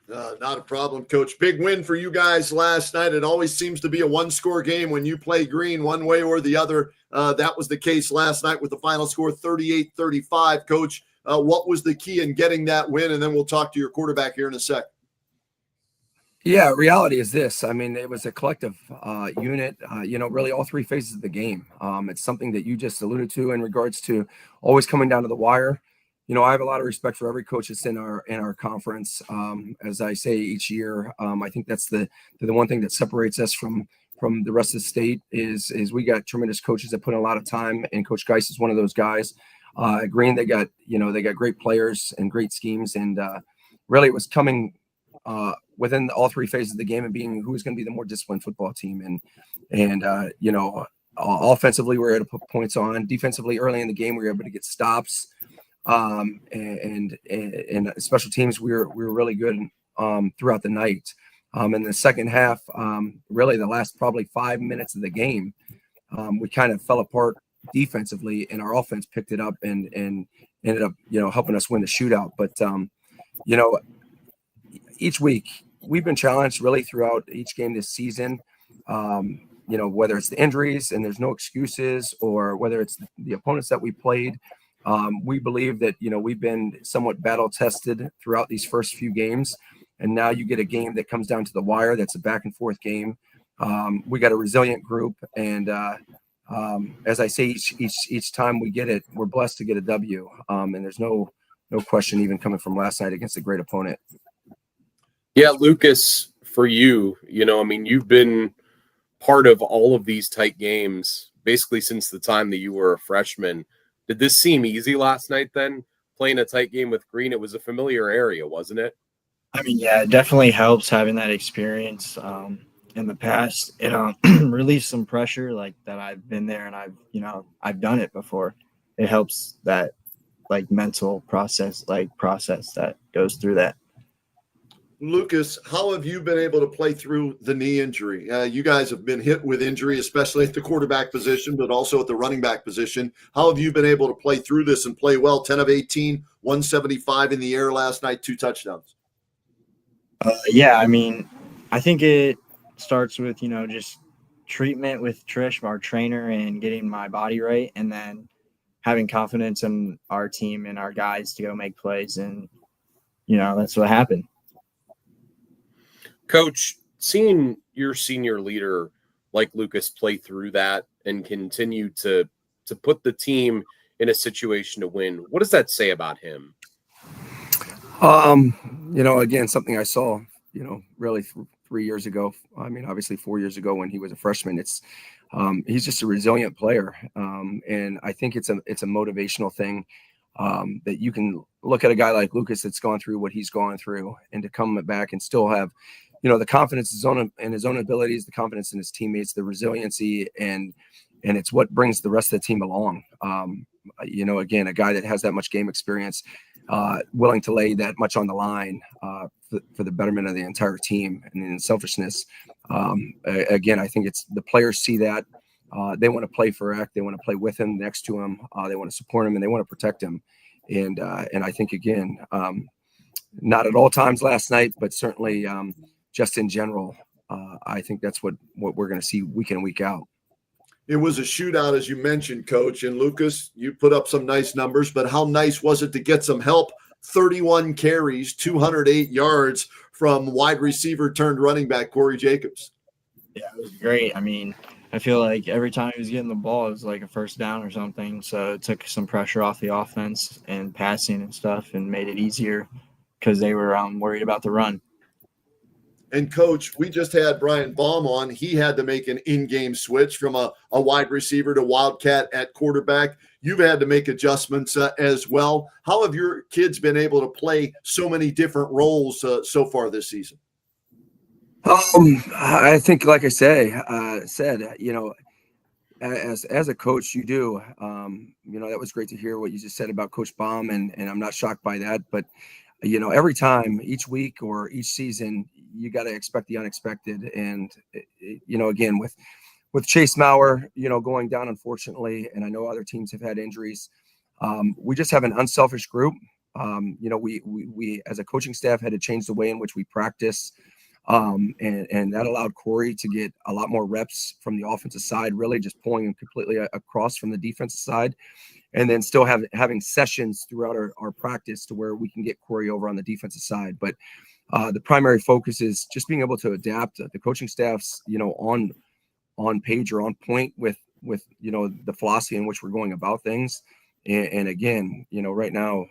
Not a problem, Coach. Big win for you guys last night. It always seems to be a one-score game when you play green one way or the other. That was the case last night with the final score 38-35. Coach, what was the key in getting that win? And then we'll talk to your quarterback here in a sec. Yeah, reality is this. I mean, it was a collective unit, really all three phases of the game. It's something that you just alluded to in regards to always coming down to the wire. I have a lot of respect for every coach that's in our conference. As I say each year, I think that's the one thing that separates us from the rest of the state is we got tremendous coaches that put in a lot of time, and Coach Geis is one of those guys. At Green, they got great players and great schemes, and really it was coming within all three phases of the game and being who is going to be the more disciplined football team. And offensively, we were able to put points on. Defensively, early in the game, we were able to get stops. And special teams, we were really good throughout the night. In the second half, really the last probably 5 minutes of the game, we kind of fell apart defensively, and our offense picked it up and ended up, helping us win the shootout. But, each week we've been challenged really throughout each game this season, whether it's the injuries and there's no excuses, or whether it's the opponents that we played. We believe that, we've been somewhat battle tested throughout these first few games. And now you get a game that comes down to the wire. That's a back and forth game. We got a resilient group. And as I say, each time we get it, we're blessed to get a W. And there's no question even coming from last night against a great opponent. Yeah, Lucas, for you, you've been part of all of these tight games basically since the time that you were a freshman. Did this seem easy last night then, playing a tight game with Green? It was a familiar area, wasn't it? I mean, yeah, it definitely helps having that experience in the past. It relieves some pressure, like that I've been there and I've done it before. It helps that mental process that goes through that. Lucas, how have you been able to play through the knee injury? You guys have been hit with injury, especially at the quarterback position, but also at the running back position. How have you been able to play through this and play well? 10 of 18, 175 in the air last night, 2 touchdowns. Yeah, I mean, I think it starts with, just treatment with Trish, our trainer, and getting my body right, and then having confidence in our team and our guys to go make plays. And, that's what happened. Coach, seeing your senior leader like Lucas play through that and continue to put the team in a situation to win, what does that say about him? Again, something I saw, really 3 years ago. I mean, obviously 4 years ago when he was a freshman. It's he's just a resilient player, and I think it's a motivational thing. That you can look at a guy like Lucas that's gone through what he's gone through, and to come back and still have, the confidence in his own abilities, the confidence in his teammates, the resiliency, and it's what brings the rest of the team along. Again, a guy that has that much game experience, willing to lay that much on the line for the betterment of the entire team, and in selfishness. Again, I think it's the players see that. They want to play for Eck. They want to play with him, next to him. They want to support him, and they want to protect him. And I think, again, not at all times last night, but certainly just in general, I think that's what we're going to see week in and week out. It was a shootout, as you mentioned, Coach. And Lucas, you put up some nice numbers, but how nice was it to get some help? 31 carries, 208 yards from wide receiver turned running back Corey Jacobs. Yeah, it was great. I mean, I feel like every time he was getting the ball, it was like a first down or something. So it took some pressure off the offense and passing and stuff, and made it easier because they were worried about the run. And Coach, we just had Brian Baum on. He had to make an in-game switch from a wide receiver to Wildcat at quarterback. You've had to make adjustments as well. How have your kids been able to play so many different roles so far this season? I think, like I said, as a coach, you do. That was great to hear what you just said about Coach Baum, and I'm not shocked by that. But every time, each week or each season, you got to expect the unexpected. And again, with Chase Maurer, going down, unfortunately, and I know other teams have had injuries. We just have an unselfish group. We as a coaching staff had to change the way in which we practice. And that allowed Corey to get a lot more reps from the offensive side, really just pulling him completely across from the defensive side, and then still having sessions throughout our practice to where we can get Corey over on the defensive side. But the primary focus is just being able to adapt the coaching staff's, on page or on point with the philosophy in which we're going about things. And again, right now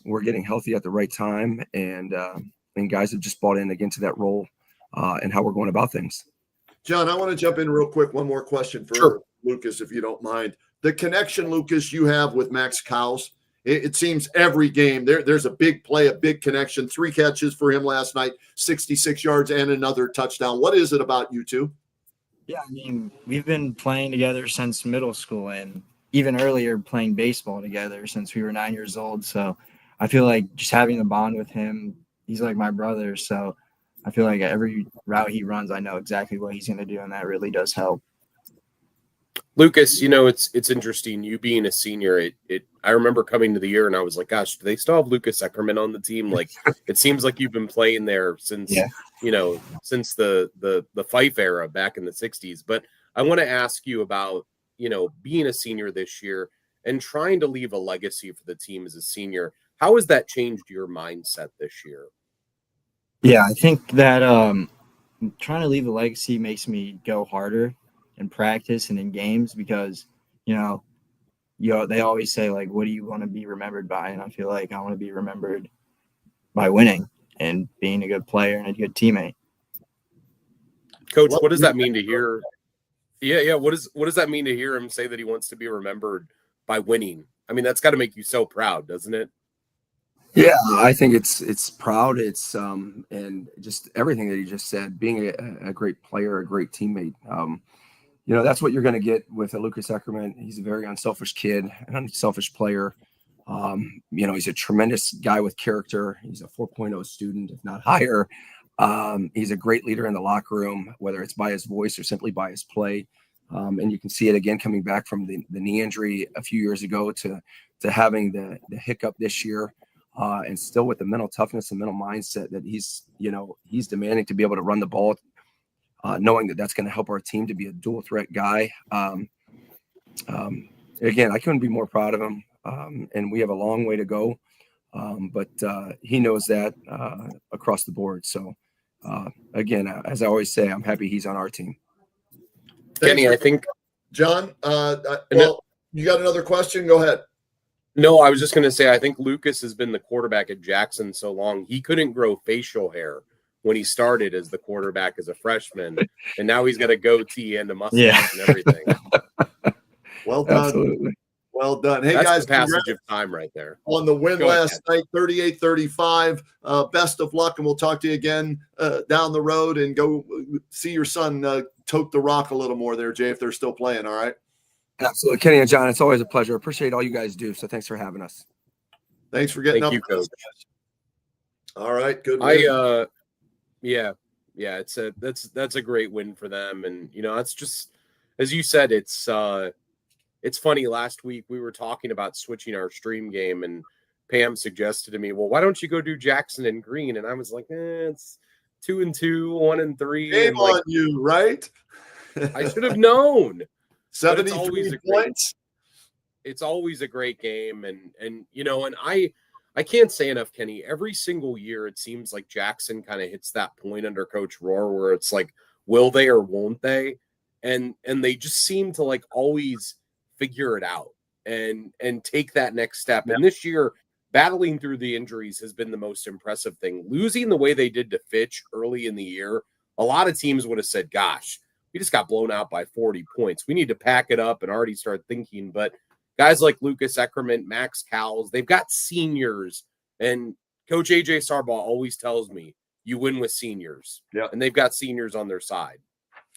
we're getting healthy at the right time, and guys have just bought in again to that role and how we're going about things. John, I want to jump in real quick. One more question for Sure. Lucas, if you don't mind. The connection, Lucas, you have with Max Cowles, it seems every game there's a big play, a big connection. 3 catches for him last night, 66 yards and another touchdown. What is it about you two? Yeah, I mean, we've been playing together since middle school, and even earlier playing baseball together since we were 9 years old. So I feel like just having the bond with him, he's like my brother. So I feel like every route he runs, I know exactly what he's going to do, and that really does help. Lucas, it's interesting. You being a senior, I remember coming to the year and I was like, gosh, do they still have Lucas Eckerman on the team? Like, it seems like you've been playing there since, since the Fife era back in the 60s. But I want to ask you about, being a senior this year and trying to leave a legacy for the team as a senior. How has that changed your mindset this year? Yeah, I think that trying to leave a legacy makes me go harder in practice and in games because, they always say, like, what do you want to be remembered by? And I feel like I want to be remembered by winning and being a good player and a good teammate. Coach, what does that mean to hear? Yeah. What does that mean to hear him say that he wants to be remembered by winning? I mean, that's got to make you so proud, doesn't it? Yeah, I think it's proud. It's and just everything that he just said, being a great player, a great teammate. That's what you're going to get with a Lucas Eckerman. He's a very unselfish kid, an unselfish player. He's a tremendous guy with character. He's a 4.0 student, if not higher. He's a great leader in the locker room, whether it's by his voice or simply by his play. And you can see it again coming back from the knee injury a few years ago to having the hiccup this year. And still with the mental toughness and mental mindset that he's demanding to be able to run the ball, knowing that that's going to help our team to be a dual threat guy. Again, I couldn't be more proud of him. And we have a long way to go. But he knows that across the board. So again, as I always say, I'm happy he's on our team. Kenny, I think John, you got another question? Go ahead. No, I was just going to say, I think Lucas has been the quarterback at Jackson so long. He couldn't grow facial hair when he started as the quarterback as a freshman. And now he's got a goatee and a mustache and everything. Well done. Absolutely. Well done. Hey, That's guys, the passage congrats of time right there. on the win Go ahead, last night, 38-35. Best of luck, and we'll talk to you again down the road, and go see your son tote the rock a little more there, Jay, if they're still playing, all right? Absolutely. Kenny and John, it's always a pleasure. Appreciate all you guys do. So thanks for having us. Thanks for getting Thank up. you, Coach. All right, good win. Yeah, that's a great win for them, and it's just, as you said, it's funny. Last week we were talking about switching our stream game, and Pam suggested to me, well, why don't you go do Jackson and Green? And I was like, it's 2-2, 1-3. Game and like, on you, right? I should have known. 73 points. It's always a great game, and I can't say enough, Kenny. Every single year, it seems like Jackson kind of hits that point under Coach Rohr where it's like, will they or won't they? And they just seem to like always figure it out and take that next step. Yeah. And this year, battling through the injuries has been the most impressive thing. Losing the way they did to Fitch early in the year, a lot of teams would have said, gosh, we just got blown out by 40 points. We need to pack it up and already start thinking. But guys like Lucas Eckerman, Max Cowles, they've got seniors. And Coach AJ Sarbaugh always tells me, you win with seniors. Yeah. And they've got seniors on their side.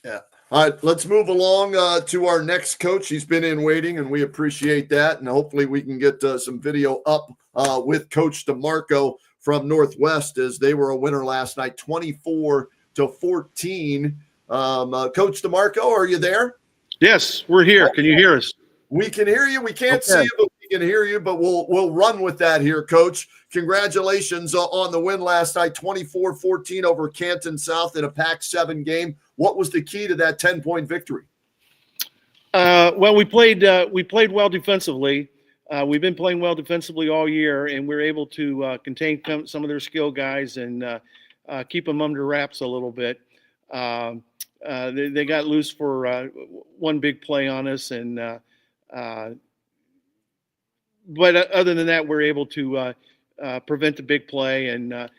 Yeah. All right, let's move along to our next coach. He's been in waiting, and we appreciate that. And hopefully we can get some video up with Coach DeMarco from Northwest, as they were a winner last night, 24-14. Coach DeMarco, are you there? Yes, we're here. Can you hear us? We can hear you. We can't see you, but we can hear you. But we'll run with that here, Coach. Congratulations on the win last night, 24-14 over Canton South in a Pac-7 game. What was the key to that 10-point victory? Well, we played well defensively. We've been playing well defensively all year, and we're able to contain some of their skill guys and keep them under wraps a little bit. They got loose for one big play on us, and but other than that, we're able to prevent the big play and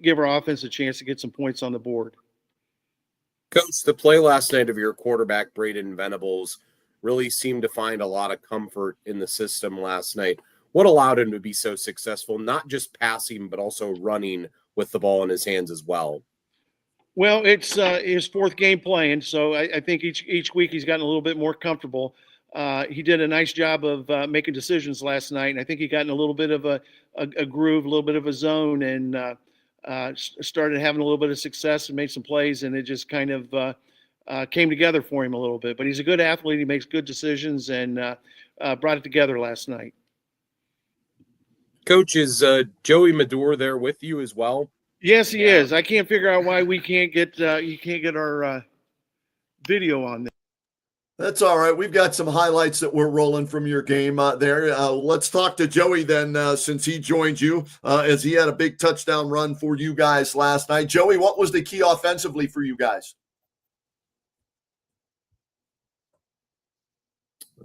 give our offense a chance to get some points on the board. Coach, the play last night of your quarterback, Braden Venables, really seemed to find a lot of comfort in the system last night. What allowed him to be so successful, not just passing, but also running with the ball in his hands as well? Well, it's his fourth game playing, so I think each week he's gotten a little bit more comfortable. He did a nice job of making decisions last night, and I think he got in a little bit of a groove, a little bit of a zone, and started having a little bit of success and made some plays, and it just kind of came together for him a little bit. But he's a good athlete. He makes good decisions, and brought it together last night. Coach, is Joey Madure there with you as well? Yes, he is. I can't figure out why we can't get you can't get our video on there. That's all right. We've got some highlights that we're rolling from your game there. Let's talk to Joey then, since he joined you, as he had a big touchdown run for you guys last night. Joey, what was the key offensively for you guys?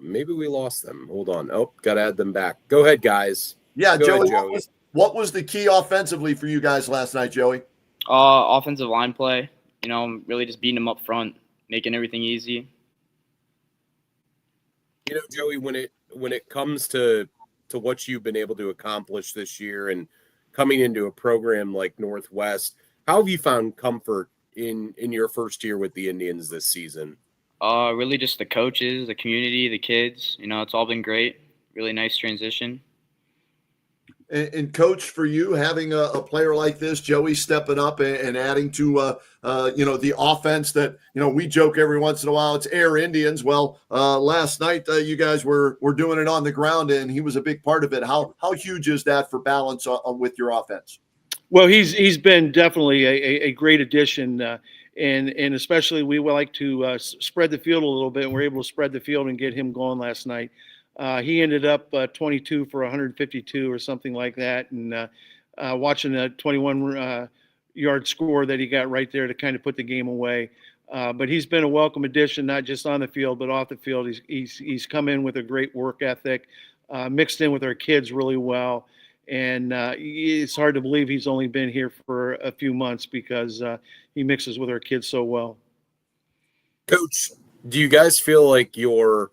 Maybe we lost them. Hold on. Oh, got to add them back. Go ahead, guys. Yeah, Go Joey, ahead, Joey. What was the key offensively for you guys last night, Joey? Offensive line play. Really just beating them up front, making everything easy. Joey, when it comes to what you've been able to accomplish this year and coming into a program like Northwest, how have you found comfort in your first year with the Indians this season? Really just the coaches, the community, the kids. It's all been great. Really nice transition. And Coach, for you, having a player like this, Joey, stepping up and adding to the offense that we joke every once in a while it's Air Indians. Well, last night you guys were doing it on the ground, and he was a big part of it. How huge is that for balance with your offense? Well, he's been definitely a great addition, and especially we would like to spread the field a little bit, and we're able to spread the field and get him going last night. He ended up 22 for 152 or something like that, and watching a 21-yard score that he got right there to kind of put the game away. But he's been a welcome addition, not just on the field but off the field. He's come in with a great work ethic, mixed in with our kids really well, and it's hard to believe he's only been here for a few months because he mixes with our kids so well. Coach, do you guys feel like your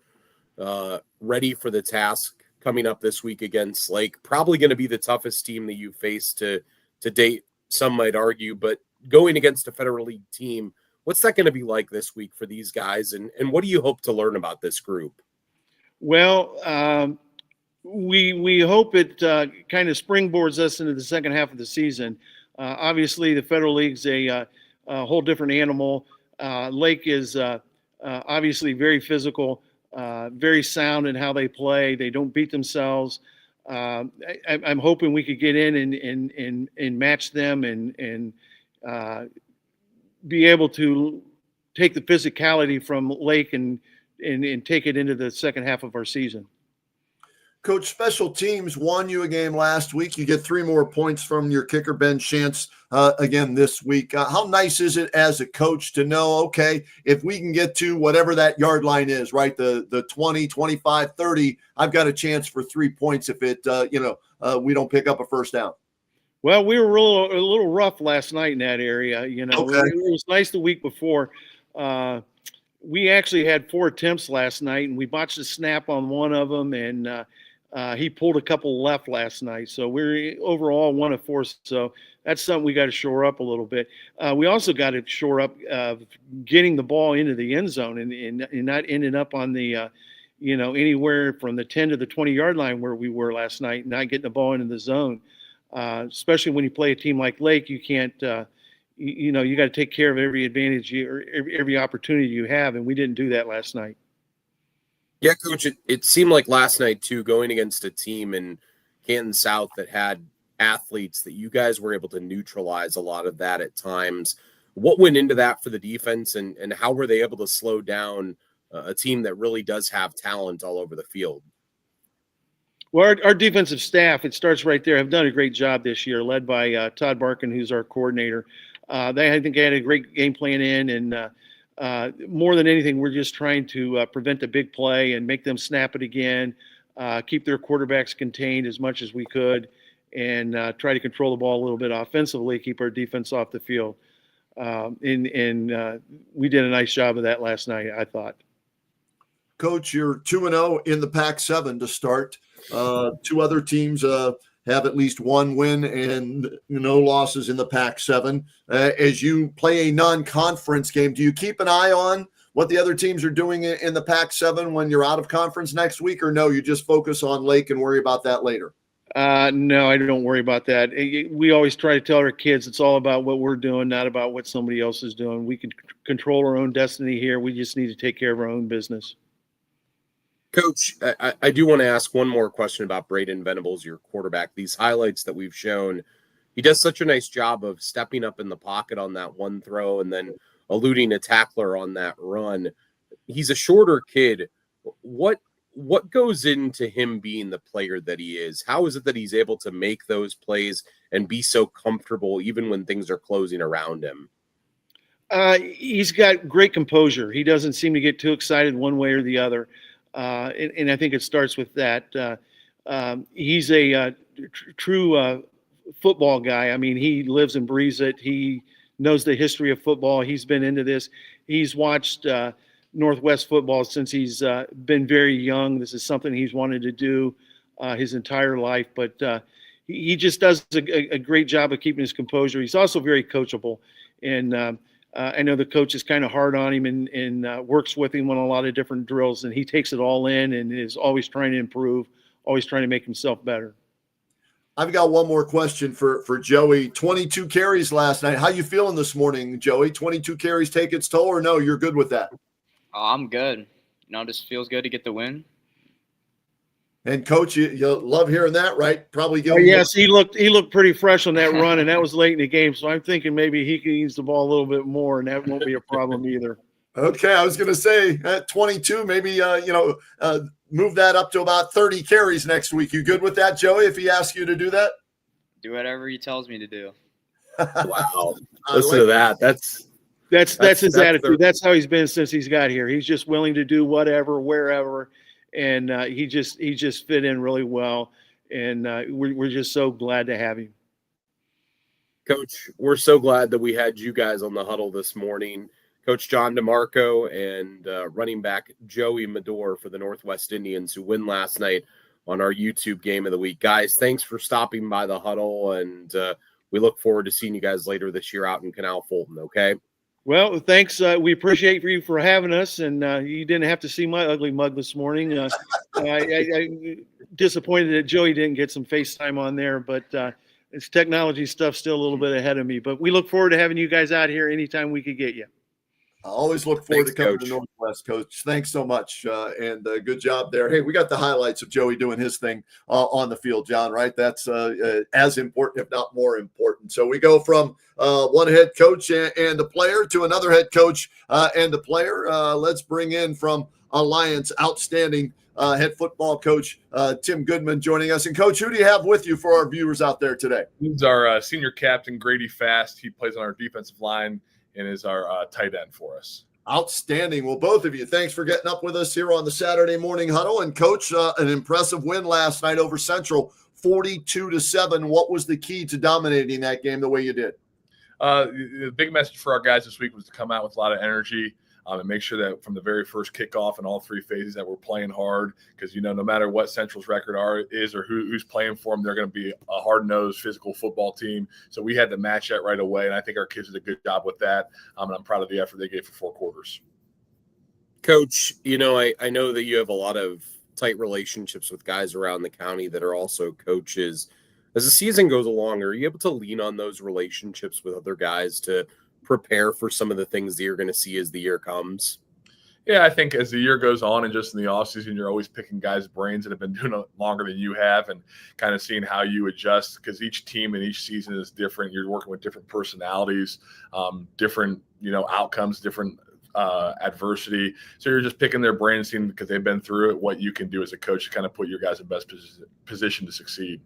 ready for the task coming up this week against Lake. Probably going to be the toughest team that you face to date, some might argue, but going against a Federal League team, what's that going to be like this week for these guys? And what do you hope to learn about this group? Well, we hope it kind of springboards us into the second half of the season. Obviously, the Federal League's a whole different animal. Lake is obviously very physical, very sound in how they play. They don't beat themselves. I'm hoping we could get in and match them and be able to take the physicality from Lake and take it into the second half of our season. Coach, special teams won you a game last week. You get 3 more points from your kicker, Ben Shantz, again this week. How nice is it as a coach to know, okay, if we can get to whatever that yard line is, right, the 20, 25, 30, I've got a chance for 3 points if it, we don't pick up a first down. Well, we were a little rough last night in that area. Okay. It was nice the week before. We actually had 4 attempts last night, and we botched a snap on one of them, and he pulled a couple left last night. So we're overall 1 of 4. So that's something we got to shore up a little bit. We also got to shore up getting the ball into the end zone and not ending up on the, anywhere from the 10 to the 20-yard line where we were last night, not getting the ball into the zone. Especially when you play a team like Lake, you can't, you got to take care of every advantage or every opportunity you have. And we didn't do that last night. Yeah, Coach, it seemed like last night, too, going against a team in Canton South that had athletes that you guys were able to neutralize a lot of that at times. What went into that for the defense, and how were they able to slow down a team that really does have talent all over the field? Well, our defensive staff, it starts right there, have done a great job this year, led by Todd Barkin, who's our coordinator. I think they had a great game plan in, and more than anything, we're just trying to prevent a big play and make them snap it again, keep their quarterbacks contained as much as we could, and try to control the ball a little bit offensively, keep our defense off the field. And we did a nice job of that last night, I thought. Coach, you're 2-0 in the Pac-7 to start. 2 other teams have at least 1 win and no losses in the Pac-7. As you play a non-conference game, do you keep an eye on what the other teams are doing in the Pac-7 when you're out of conference next week, or no, you just focus on Lake and worry about that later? No, I don't worry about that. We always try to tell our kids it's all about what we're doing, not about what somebody else is doing. We can control our own destiny here. We just need to take care of our own business. Coach, I do want to ask one more question about Braden Venables, your quarterback. These highlights that we've shown, he does such a nice job of stepping up in the pocket on that one throw and then eluding a tackler on that run. He's a shorter kid. What goes into him being the player that he is? How is it that he's able to make those plays and be so comfortable even when things are closing around him? He's got great composure. He doesn't seem to get too excited one way or the other. And I think it starts with that. He's a true football guy. I mean, he lives and breathes it. He knows the history of football. He's been into this. He's watched Northwest football since he's been very young. This is something he's wanted to do his entire life. But he just does a great job of keeping his composure. He's also very coachable. And I know the coach is kind of hard on him and works with him on a lot of different drills, and he takes it all in and is always trying to improve, always trying to make himself better. I've got one more question for Joey. 22 carries last night. How you feeling this morning, Joey? 22 carries take its toll, or no, you're good with that? Oh, I'm good. Just feels good to get the win. And Coach, you love hearing that, right? Probably give him yes, he looked pretty fresh on that run, and that was late in the game. So I'm thinking maybe he can use the ball a little bit more, and that won't be a problem either. Okay, I was going to say at 22, maybe move that up to about 30 carries next week. You good with that, Joey? If he asks you to do that, do whatever he tells me to do. Wow, listen to that. That's his attitude. That's how he's been since he's got here. He's just willing to do whatever, wherever. And he just fit in really well, and we're just so glad to have him. Coach, we're so glad that we had you guys on the huddle this morning. Coach John DeMarco and running back Joey Medor for the Northwest Indians, who win last night on our YouTube Game of the Week. Guys, thanks for stopping by the Huddle, and we look forward to seeing you guys later this year out in Canal Fulton, okay? Well, thanks. We appreciate you for having us, and you didn't have to see my ugly mug this morning. I'm disappointed that Joey didn't get some FaceTime on there, but it's technology stuff still a little bit ahead of me. But we look forward to having you guys out here anytime we could get you. I always look forward Thanks, to coming Coach. to Northwest, Coach. Thanks so much, and good job there. Hey, we got the highlights of Joey doing his thing on the field, John, right? That's as important, if not more important. So we go from one head coach and a player to another head coach and a player. Let's bring in from Alliance outstanding head football coach Tim Goodman joining us. And, Coach, who do you have with you for our viewers out there today? He's our senior captain, Grady Fast. He plays on our defensive line and is our tight end for us. Outstanding. Well, both of you, thanks for getting up with us here on the Saturday morning huddle. And Coach, an impressive win last night over Central, 42-7. What was the key to dominating that game the way you did? The big message for our guys this week was to come out with a lot of energy and make sure that from the very first kickoff in all three phases that we're playing hard, because, no matter what Central's record is or who's playing for them, they're going to be a hard-nosed physical football team. So we had to match that right away, and I think our kids did a good job with that, and I'm proud of the effort they gave for 4 quarters. Coach, I know that you have a lot of tight relationships with guys around the county that are also coaches. As the season goes along, are you able to lean on those relationships with other guys to prepare for some of the things that you're going to see as the year comes? Yeah, I think as the year goes on and just in the offseason, you're always picking guys' brains that have been doing it longer than you have and kind of seeing how you adjust, because each team and each season is different. You're working with different personalities, different, outcomes, different adversity. So you're just picking their brains, seeing because they've been through it, what you can do as a coach to kind of put your guys in best position to succeed.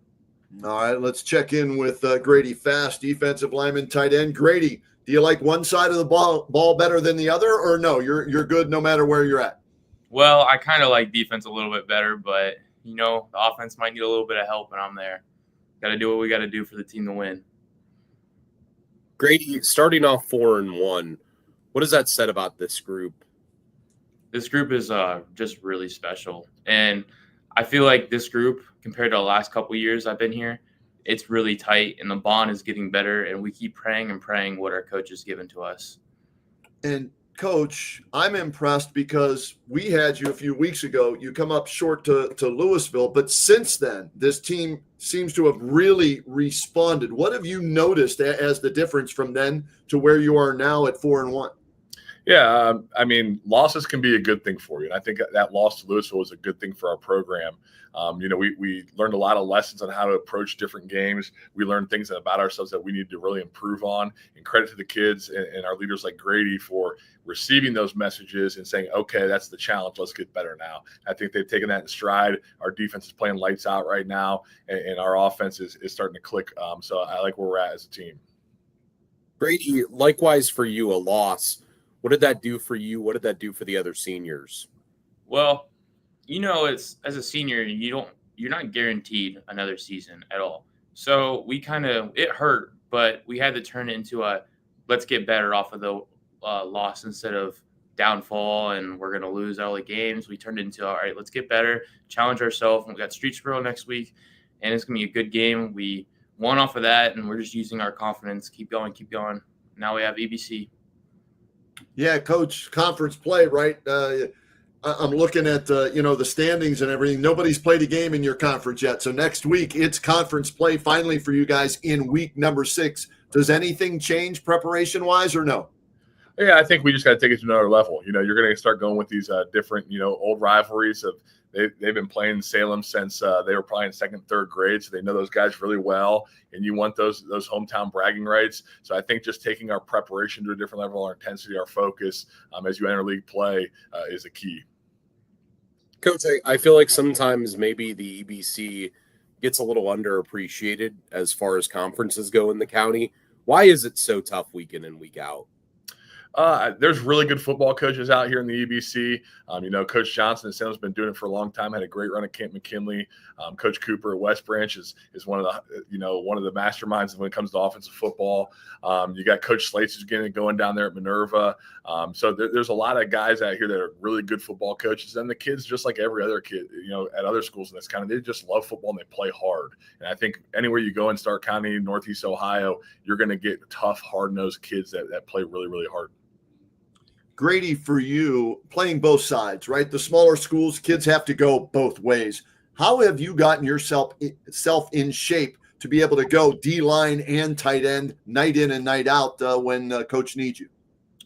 All right, let's check in with Grady Fast, defensive lineman, tight end. Grady, do you like one side of the ball better than the other, or no? You're good no matter where you're at? Well, I kind of like defense a little bit better, but, the offense might need a little bit of help, and I'm there. Got to do what we got to do for the team to win. Grady, starting off 4-1, what does that say about this group? This group is just really special, and I feel like this group, compared to the last couple of years I've been here, it's really tight, and the bond is getting better, and we keep praying and praying what our coach has given to us. And, Coach, I'm impressed because we had you a few weeks ago. You come up short to Louisville, but since then, this team seems to have really responded. What have you noticed as the difference from then to where you are now at 4-1? Yeah, losses can be a good thing for you. And I think that loss to Louisville was a good thing for our program. We learned a lot of lessons on how to approach different games. We learned things about ourselves that we need to really improve on. And credit to the kids and our leaders like Grady for receiving those messages and saying, okay, that's the challenge. Let's get better now. I think they've taken that in stride. Our defense is playing lights out right now, and our offense is starting to click. So I like where we're at as a team. Grady, likewise for you, a loss. What did that do for you? What did that do for the other seniors? Well, it's as a senior, you're not guaranteed another season at all. So it hurt, but we had to turn it into let's get better off of the loss instead of downfall and we're going to lose all the games. We turned it into, all right, let's get better, challenge ourselves. We got Streetsboro next week, and it's going to be a good game. We won off of that, and we're just using our confidence. Keep going. Now we have EBC. Yeah, Coach, conference play, right? I'm looking at, the standings and everything. Nobody's played a game in your conference yet. So next week, it's conference play finally for you guys in week number 6. Does anything change preparation-wise or no? Yeah, I think we just got to take it to another level. You're going to start going with these different, old rivalries of they've been playing Salem since they were probably in 2nd, 3rd grade, so they know those guys really well, and you want those hometown bragging rights. So I think just taking our preparation to a different level, our intensity, our focus as you enter league play is a key. Coach, I feel like sometimes maybe the EBC gets a little underappreciated as far as conferences go in the county. Why is it so tough week in and week out? There's really good football coaches out here in the EBC. Coach Johnson at Salem has been doing it for a long time. Had a great run at Camp McKinley. Coach Cooper at West Branch is one of the masterminds when it comes to offensive football. You got Coach Slates who's getting it going down there at Minerva. So there's a lot of guys out here that are really good football coaches. And the kids, just like every other kid, at other schools in this county, they just love football and they play hard. And I think anywhere you go in Stark County, Northeast Ohio, you're going to get tough, hard-nosed kids that play really, really hard. Grady, for you, playing both sides, right? The smaller schools, kids have to go both ways. How have you gotten yourself in shape to be able to go D-line and tight end night in and night out when coach needs you?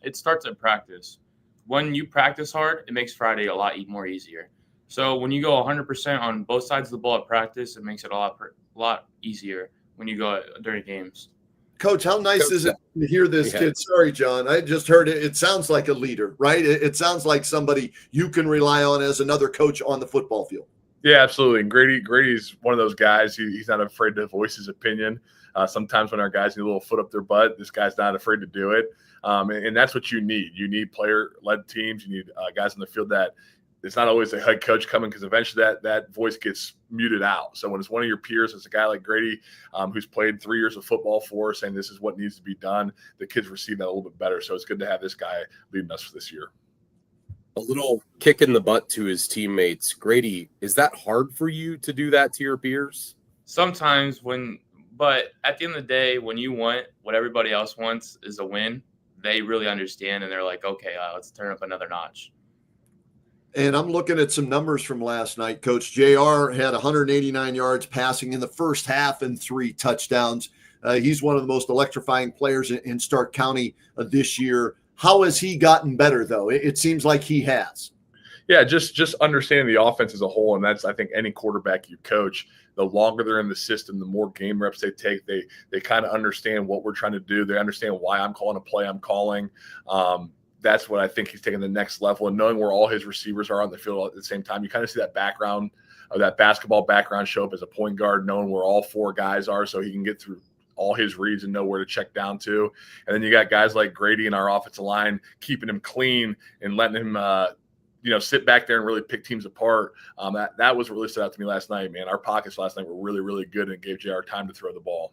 It starts at practice. When you practice hard, it makes Friday a lot more easier. So when you go 100% on both sides of the ball at practice, it makes it a lot easier when you go during games. Coach, how nice is it to hear this kid? Sorry, John. I just heard it. It sounds like a leader, right? It sounds like somebody you can rely on as another coach on the football field. Yeah, absolutely. And Grady's one of those guys. He's not afraid to voice his opinion. Sometimes when our guys need a little foot up their butt, this guy's not afraid to do it. And that's what you need. You need player-led teams. You need guys on the field that it's not always the head coach coming, because eventually that voice gets muted out. So when it's one of your peers, it's a guy like Grady who's played 3 years of football for us, saying this is what needs to be done, the kids receive that a little bit better. So it's good to have this guy leading us for this year. A little kick in the butt to his teammates. Grady, is that hard for you to do that to your peers? Sometimes but at the end of the day, when you want what everybody else wants is a win, they really understand and they're like, okay, let's turn up another notch. And I'm looking at some numbers from last night. Coach JR had 189 yards passing in the first half and 3 touchdowns. He's one of the most electrifying players in Stark County this year. How has he gotten better, though? It seems like he has. Yeah, just understanding the offense as a whole, and that's, I think, any quarterback you coach, the longer they're in the system, the more game reps they take, they kind of understand what we're trying to do. They understand why I'm calling a play I'm calling. That's what I think he's taking the next level, and knowing where all his receivers are on the field at the same time. You kind of see that background of that basketball background show up as a point guard, knowing where all 4 guys are so he can get through all his reads and know where to check down to. And then you got guys like Grady in our offensive line, keeping him clean and letting him sit back there and really pick teams apart. That was what really stood out to me last night, man. Our pockets last night were really, really good and gave JR time to throw the ball.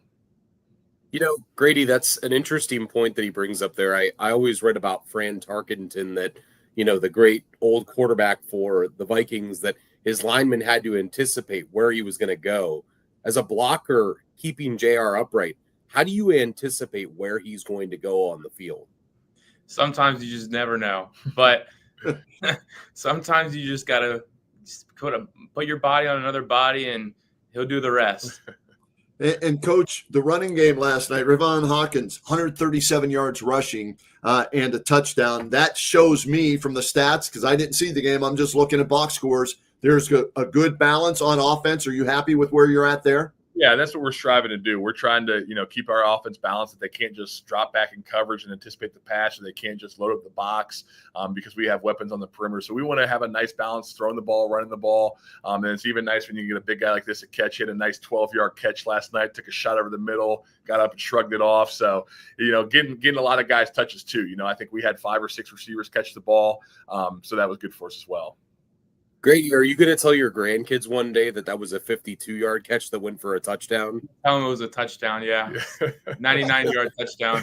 Grady, that's an interesting point that he brings up there. I always read about Fran Tarkenton, that, the great old quarterback for the Vikings, that his linemen had to anticipate where he was going to go. As a blocker, keeping JR upright, how do you anticipate where he's going to go on the field? Sometimes you just never know. But sometimes you just got to put your body on another body and he'll do the rest. And Coach, the running game last night, Ravon Hawkins, 137 yards rushing and a touchdown. That shows me from the stats, because I didn't see the game, I'm just looking at box scores, there's a good balance on offense. Are you happy with where you're at there? Yeah, that's what we're striving to do. We're trying to, keep our offense balanced, that they can't just drop back in coverage and anticipate the pass, or they can't just load up the box because we have weapons on the perimeter. So we want to have a nice balance, throwing the ball, running the ball. And it's even nice when you get a big guy like this to catch it. A nice 12-yard catch last night, took a shot over the middle, got up and shrugged it off. So, getting a lot of guys touches too. I think we had 5 or 6 receivers catch the ball. So that was good for us as well. Grady, are you going to tell your grandkids one day that was a 52-yard catch that went for a touchdown? Tell them it was a touchdown, yeah. 99-yard touchdown.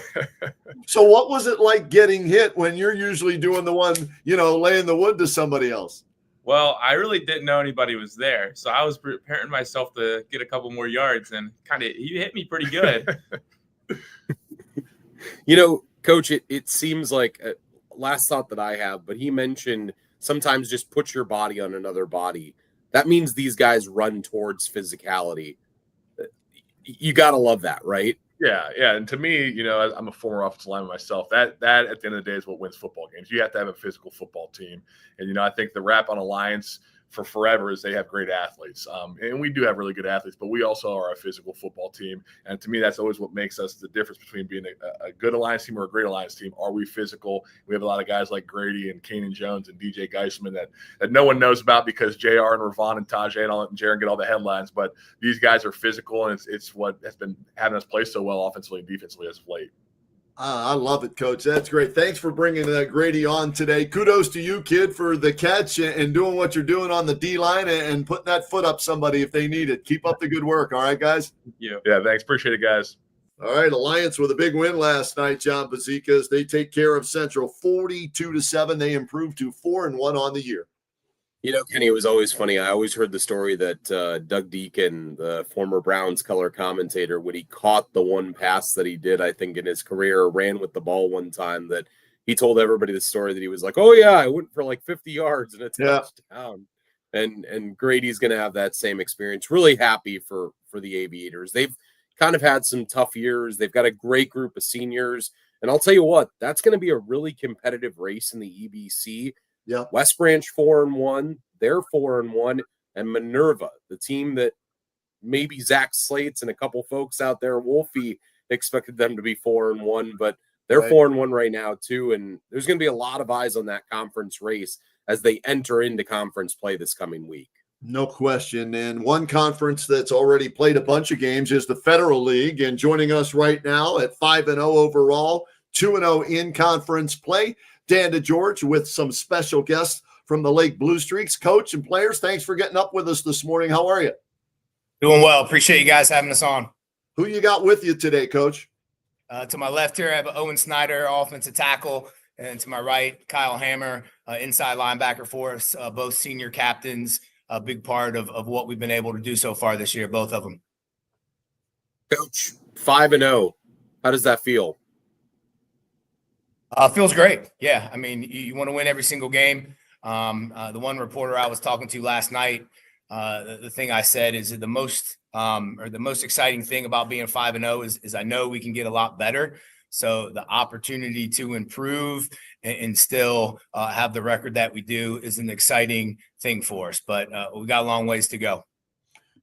So what was it like getting hit when you're usually doing the one, laying the wood to somebody else? Well, I really didn't know anybody was there. So I was preparing myself to get a couple more yards, and he hit me pretty good. Coach, it seems like last thought that I have, but he mentioned sometimes just put your body on another body. That means these guys run towards physicality. You got to love that, right? Yeah. And to me, I'm a former offensive lineman myself. That at the end of the day is what wins football games. You have to have a physical football team. And, I think the rap on Alliance for forever is they have great athletes. And we do have really good athletes, but we also are a physical football team. And to me, that's always what makes us the difference between being a good Alliance team or a great Alliance team. Are we physical? We have a lot of guys like Grady and Kanan Jones and DJ Geisman that no one knows about because JR and Ravon and Tajay and Jaron get all the headlines. But these guys are physical, and it's what has been having us play so well offensively and defensively as of late. I love it, Coach. That's great. Thanks for bringing Grady on today. Kudos to you, kid, for the catch and doing what you're doing on the D line and putting that foot up somebody if they need it. Keep up the good work. All right, guys. Yeah. Yeah, thanks. Appreciate it, guys. All right, Alliance with a big win last night, John Bozeka, as they take care of Central 42-7. They improved to 4-1 on the year. You know, Kenny, it was always funny. I always heard the story that Doug Deacon, the former Browns color commentator, when he caught the one pass that he did, I think, in his career, ran with the ball one time, that he told everybody the story that he was like, oh, yeah, I went for like 50 yards and a touchdown. And Grady's going to have that same experience. Really happy for the Aviators. They've kind of had some tough years. They've got a great group of seniors. And I'll tell you what, that's going to be a really competitive race in the EBC. Yeah. West Branch 4-1, they're 4-1, and Minerva, the team that maybe Zach Slates and a couple folks out there, Wolfie, expected them to be 4-1, but they're 4-1 right now too. And there's going to be a lot of eyes on that conference race as they enter into conference play this coming week. No question. And one conference that's already played a bunch of games is the Federal League. And joining us right now at 5-0 overall, 2-0 in conference play, Dan DeGeorge with some special guests from the Lake Blue Streaks. Coach and players, thanks for getting up with us this morning. How are you? Doing well. Appreciate you guys having us on. Who you got with you today, Coach? To my left here, I have Owen Snyder, offensive tackle. And to my right, Kyle Hammer, inside linebacker for us, both senior captains, a big part of what we've been able to do so far this year, both of them. Coach, 5-0. How does that feel? Feels great. Yeah. I mean, you want to win every single game. The one reporter I was talking to last night, the thing I said is that the most exciting thing about being 5-0 is I know we can get a lot better. So the opportunity to improve and still have the record that we do is an exciting thing for us. But we got a long ways to go.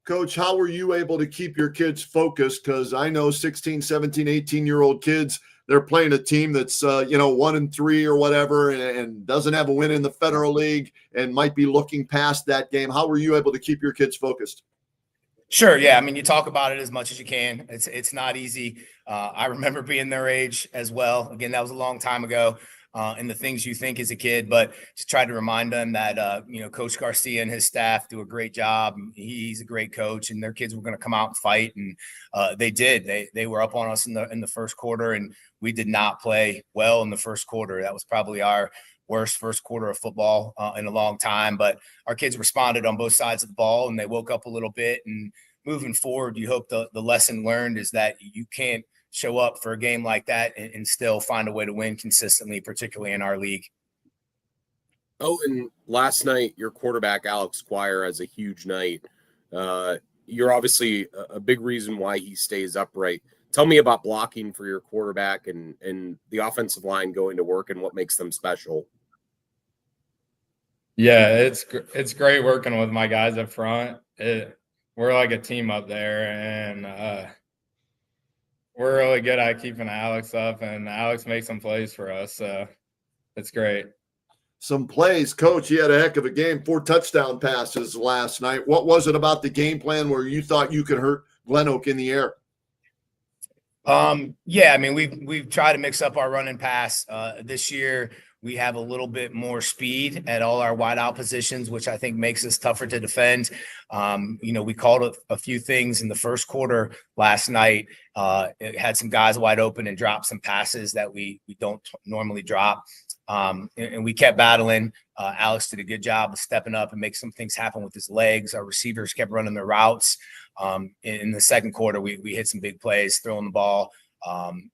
Coach, how were you able to keep your kids focused? Because I know 16, 17, 18-year-old kids, they're playing a team that's, 1-3 or whatever and doesn't have a win in the Federal League and might be looking past that game. How were you able to keep your kids focused? Sure. Yeah. I mean, you talk about it as much as you can. It's not easy. I remember being their age as well. Again, that was a long time ago. And the things you think as a kid, but just try to remind them that, Coach Garcia and his staff do a great job. He's a great coach and their kids were going to come out and fight. And they did. They were up on us in the first quarter and we did not play well in the first quarter. That was probably our worst first quarter of football in a long time, but our kids responded on both sides of the ball and they woke up a little bit. And moving forward, you hope the lesson learned is that you can't show up for a game like that and still find a way to win consistently, particularly in our league. Oh, and last night, your quarterback, Alex Squire, has a huge night. You're obviously a big reason why he stays upright. Tell me about blocking for your quarterback and the offensive line going to work and what makes them special. Yeah, it's great working with my guys up front. We're like a team up there, and we're really good at keeping Alex up, and Alex makes some plays for us, so it's great. Some plays. Coach, you had a heck of a game, 4 touchdown passes last night. What was it about the game plan where you thought you could hurt Glen Oak in the air? Yeah, I mean, we've tried to mix up our run and pass. This year, we have a little bit more speed at all our wideout positions, which I think makes us tougher to defend. We called a few things in the first quarter last night. It had some guys wide open and dropped some passes that we don't normally drop. And we kept battling. Alex did a good job of stepping up and make some things happen with his legs. Our receivers kept running their routes. In the second quarter, we hit some big plays, throwing the ball.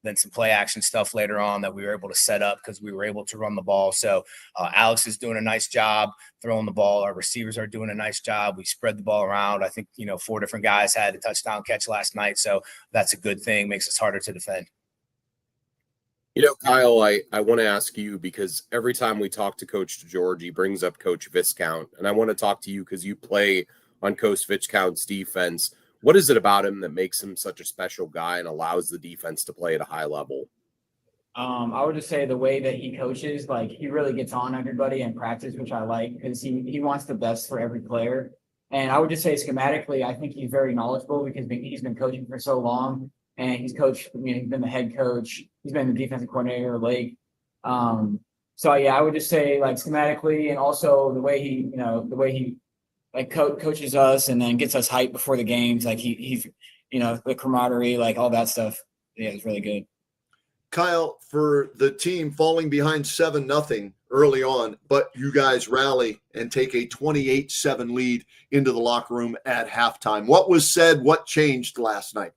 Then some play action stuff later on that we were able to set up because we were able to run the ball. So Alex is doing a nice job throwing the ball. Our receivers are doing a nice job. We spread the ball around. I think, 4 different guys had a touchdown catch last night. So that's a good thing. Makes us harder to defend. Kyle, I want to ask you because every time we talk to Coach DeGeorge, he brings up Coach Viscount. And I want to talk to you because you play on Coach Viscount's defense. What is it about him that makes him such a special guy and allows the defense to play at a high level? I would just say the way that he coaches, like he really gets on everybody in practice, which I like because he wants the best for every player. And I would just say schematically, I think he's very knowledgeable because he's been coaching for so long. and he's coached. He's been the head coach. He's been the defensive coordinator of Lake. So yeah, I would just say like schematically, and also the way he like coaches us and then gets us hyped before the games. Like he's the camaraderie, like all that stuff. Yeah, it's really good. Kyle, for the team falling behind 7-0 early on, but you guys rally and take a 28-7 lead into the locker room at halftime. What was said? What changed last night?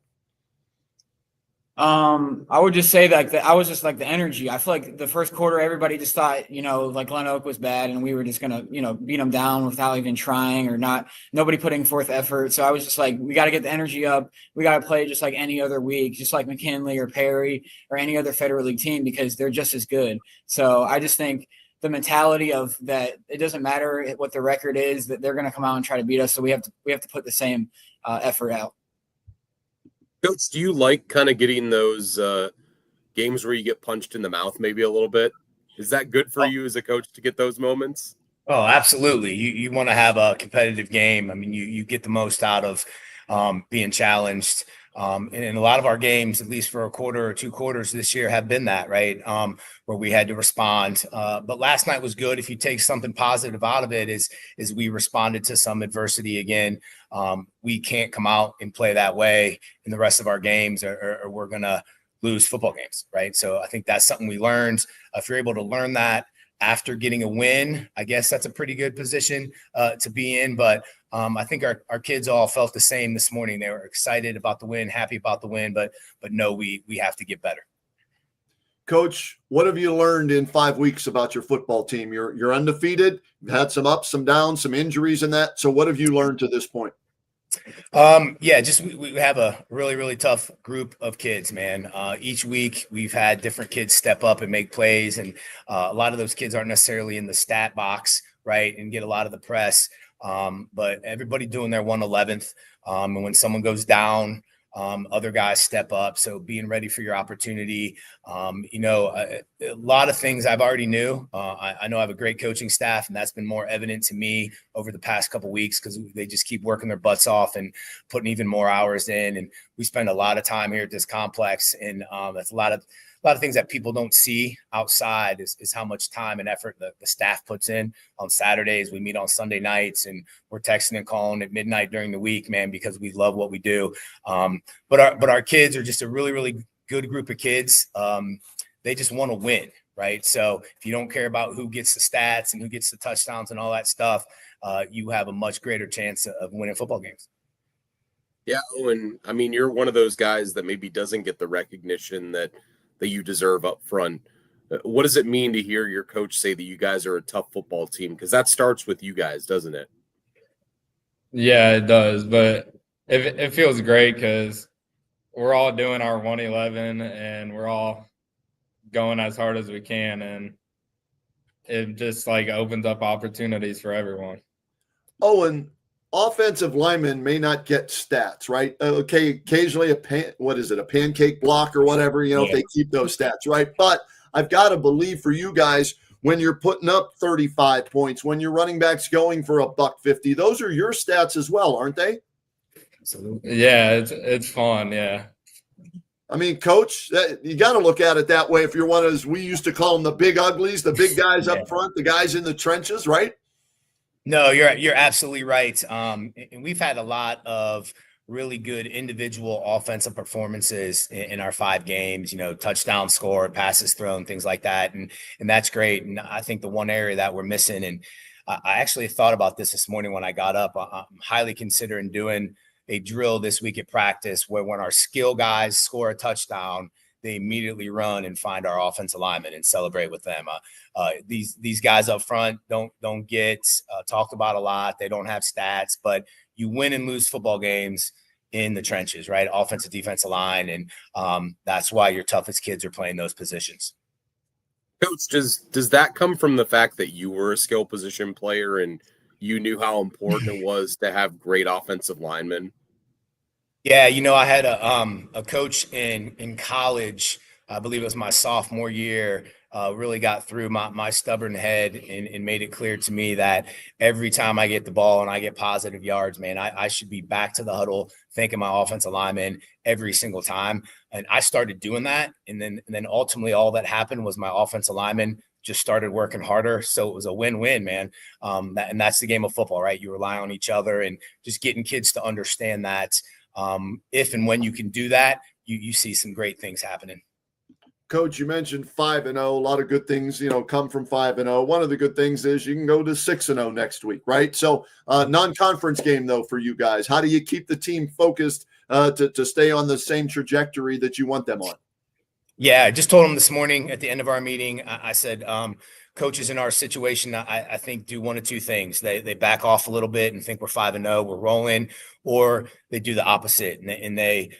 I would just say that I was just like the energy. I feel like the first quarter, everybody just thought, like Glen Oak was bad and we were just going to, beat them down without even trying or nobody putting forth effort. So I was just like, we got to get the energy up. We got to play just like any other week, just like McKinley or Perry or any other Federal League team, because they're just as good. So I just think the mentality of that, it doesn't matter what the record is, that they're going to come out and try to beat us. So we have to put the same effort out. Coach, do you like kind of getting those games where you get punched in the mouth maybe a little bit? Is that good for you as a coach to get those moments? Oh, absolutely. You want to have a competitive game. I mean, you get the most out of being challenged. And in a lot of our games, at least for a quarter or 2 quarters this year, have been that, right? Where we had to respond. But last night was good. If you take something positive out of it, is we responded to some adversity again. We can't come out and play that way in the rest of our games, or we're going to lose football games, right? So I think that's something we learned. If you're able to learn that after getting a win, I guess that's a pretty good position to be in. But I think our kids all felt the same this morning. They were excited about the win, happy about the win, but no, we have to get better. Coach, what have you learned in 5 weeks about your football team? You're undefeated. You've had some ups, some downs, some injuries in that. So what have you learned to this point? Just we have a really, really tough group of kids, man. Each week we've had different kids step up and make plays, and a lot of those kids aren't necessarily in the stat box, right, and get a lot of the press. But everybody doing their 111th. And when someone goes down, other guys step up. So being ready for your opportunity. A lot of things I've already knew. I know I have a great coaching staff, and that's been more evident to me over the past couple of weeks because they just keep working their butts off and putting even more hours in. And we spend a lot of time here at this complex, and that's a lot of things that people don't see outside is how much time and effort the staff puts in. On Saturdays, we meet on Sunday nights, and we're texting and calling at midnight during the week, man, because we love what we do. But our kids are just a really, really good group of kids. They just want to win, right? So if you don't care about who gets the stats and who gets the touchdowns and all that stuff, you have a much greater chance of winning football games. Yeah, and I mean, you're one of those guys that maybe doesn't get the recognition that you deserve up front. What does it mean to hear your coach say that you guys are a tough football team? Because that starts with you guys, doesn't it? Yeah, it does. But it feels great because we're all doing our 111 and we're all going as hard as we can. And it just like opens up opportunities for everyone. Oh, and offensive linemen may not get stats, right? Okay, occasionally a pancake block or whatever, if they keep those stats, right? But I've got to believe for you guys, when you're putting up 35 points, when your running back's going for $150, those are your stats as well, aren't they? Absolutely. Yeah, it's fun. Yeah. I mean, Coach, you got to look at it that way. If you're one of those, we used to call them the big uglies, the big guys up front, the guys in the trenches, right? No, you're absolutely right. And we've had a lot of really good individual offensive performances in our 5 games, touchdown score, passes thrown, things like that. And that's great. And I think the one area that we're missing, and I actually thought about this morning when I got up, I'm highly considering doing a drill this week at practice where when our skill guys score a touchdown, they immediately run and find our offensive linemen and celebrate with them. These guys up front don't get talked about a lot. They don't have stats, but you win and lose football games in the trenches, right? Offensive, defensive line. And that's why your toughest kids are playing those positions. Coach, does that come from the fact that you were a skill position player and you knew how important it was to have great offensive linemen? Yeah, I had a coach in college, I believe it was my sophomore year, really got through my stubborn head and made it clear to me that every time I get the ball and I get positive yards, man, I should be back to the huddle thanking my offensive lineman every single time. And I started doing that. And then ultimately all that happened was my offensive lineman just started working harder. So it was a win-win, man. And that's the game of football, right? You rely on each other and just getting kids to understand that if and when you can do that, you see some great things happening. Coach, you mentioned 5-0. A lot of good things, come from 5-0. One of the good things is you can go to 6-0 next week, right? So, non-conference game though for you guys. How do you keep the team focused to stay on the same trajectory that you want them on? Yeah, I just told them this morning at the end of our meeting. I said, coaches in our situation, I think do one of two things. They back off a little bit and think we're 5-0, we're rolling, or they do the opposite and they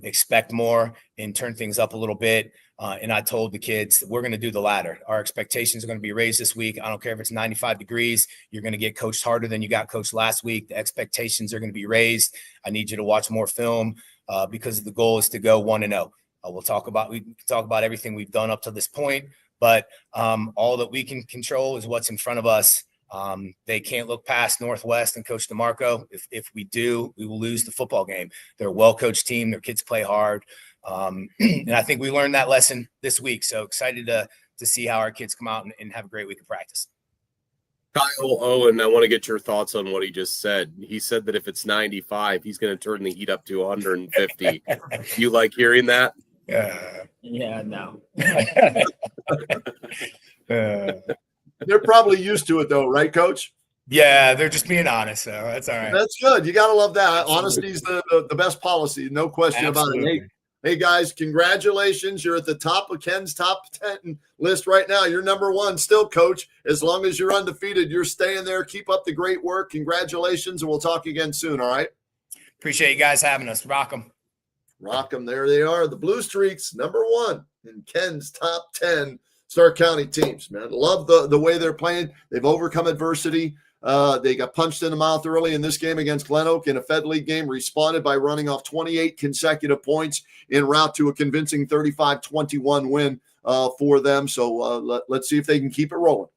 expect more and turn things up a little bit. And I told the kids we're going to do the latter. Our expectations are going to be raised this week. I don't care if it's 95 degrees. You're going to get coached harder than you got coached last week. The expectations are going to be raised. I need you to watch more film because the goal is to go 1-0. We can talk about everything we've done up to this point, but all that we can control is what's in front of us. They can't look past Northwest and Coach DeMarco. If we do, we will lose the football game. They're a well-coached team. Their kids play hard. And I think we learned that lesson this week. So excited to see how our kids come out and have a great week of practice. Kyle Owen, I want to get your thoughts on what he just said. He said that if it's 95, he's going to turn the heat up to 150. You like hearing that? Yeah, no. They're probably used to it though, right, Coach? Yeah, they're just being honest, so that's all right. That's good. You got to love that. Absolutely. Honesty is the best policy, no question about it. Hey, guys, congratulations. You're at the top of Ken's top 10 list right now. You're number one still, Coach. As long as you're undefeated, you're staying there. Keep up the great work. Congratulations, and we'll talk again soon, all right? Appreciate you guys having us. Rock them. Rock them. There they are. The Blue Streaks, number one in Ken's top 10 Stark County teams, man. Love the way they're playing. They've overcome adversity. They got punched in the mouth early in this game against Glen Oak in a Fed League game, responded by running off 28 consecutive points en route to a convincing 35-21 win for them. So let's see if they can keep it rolling.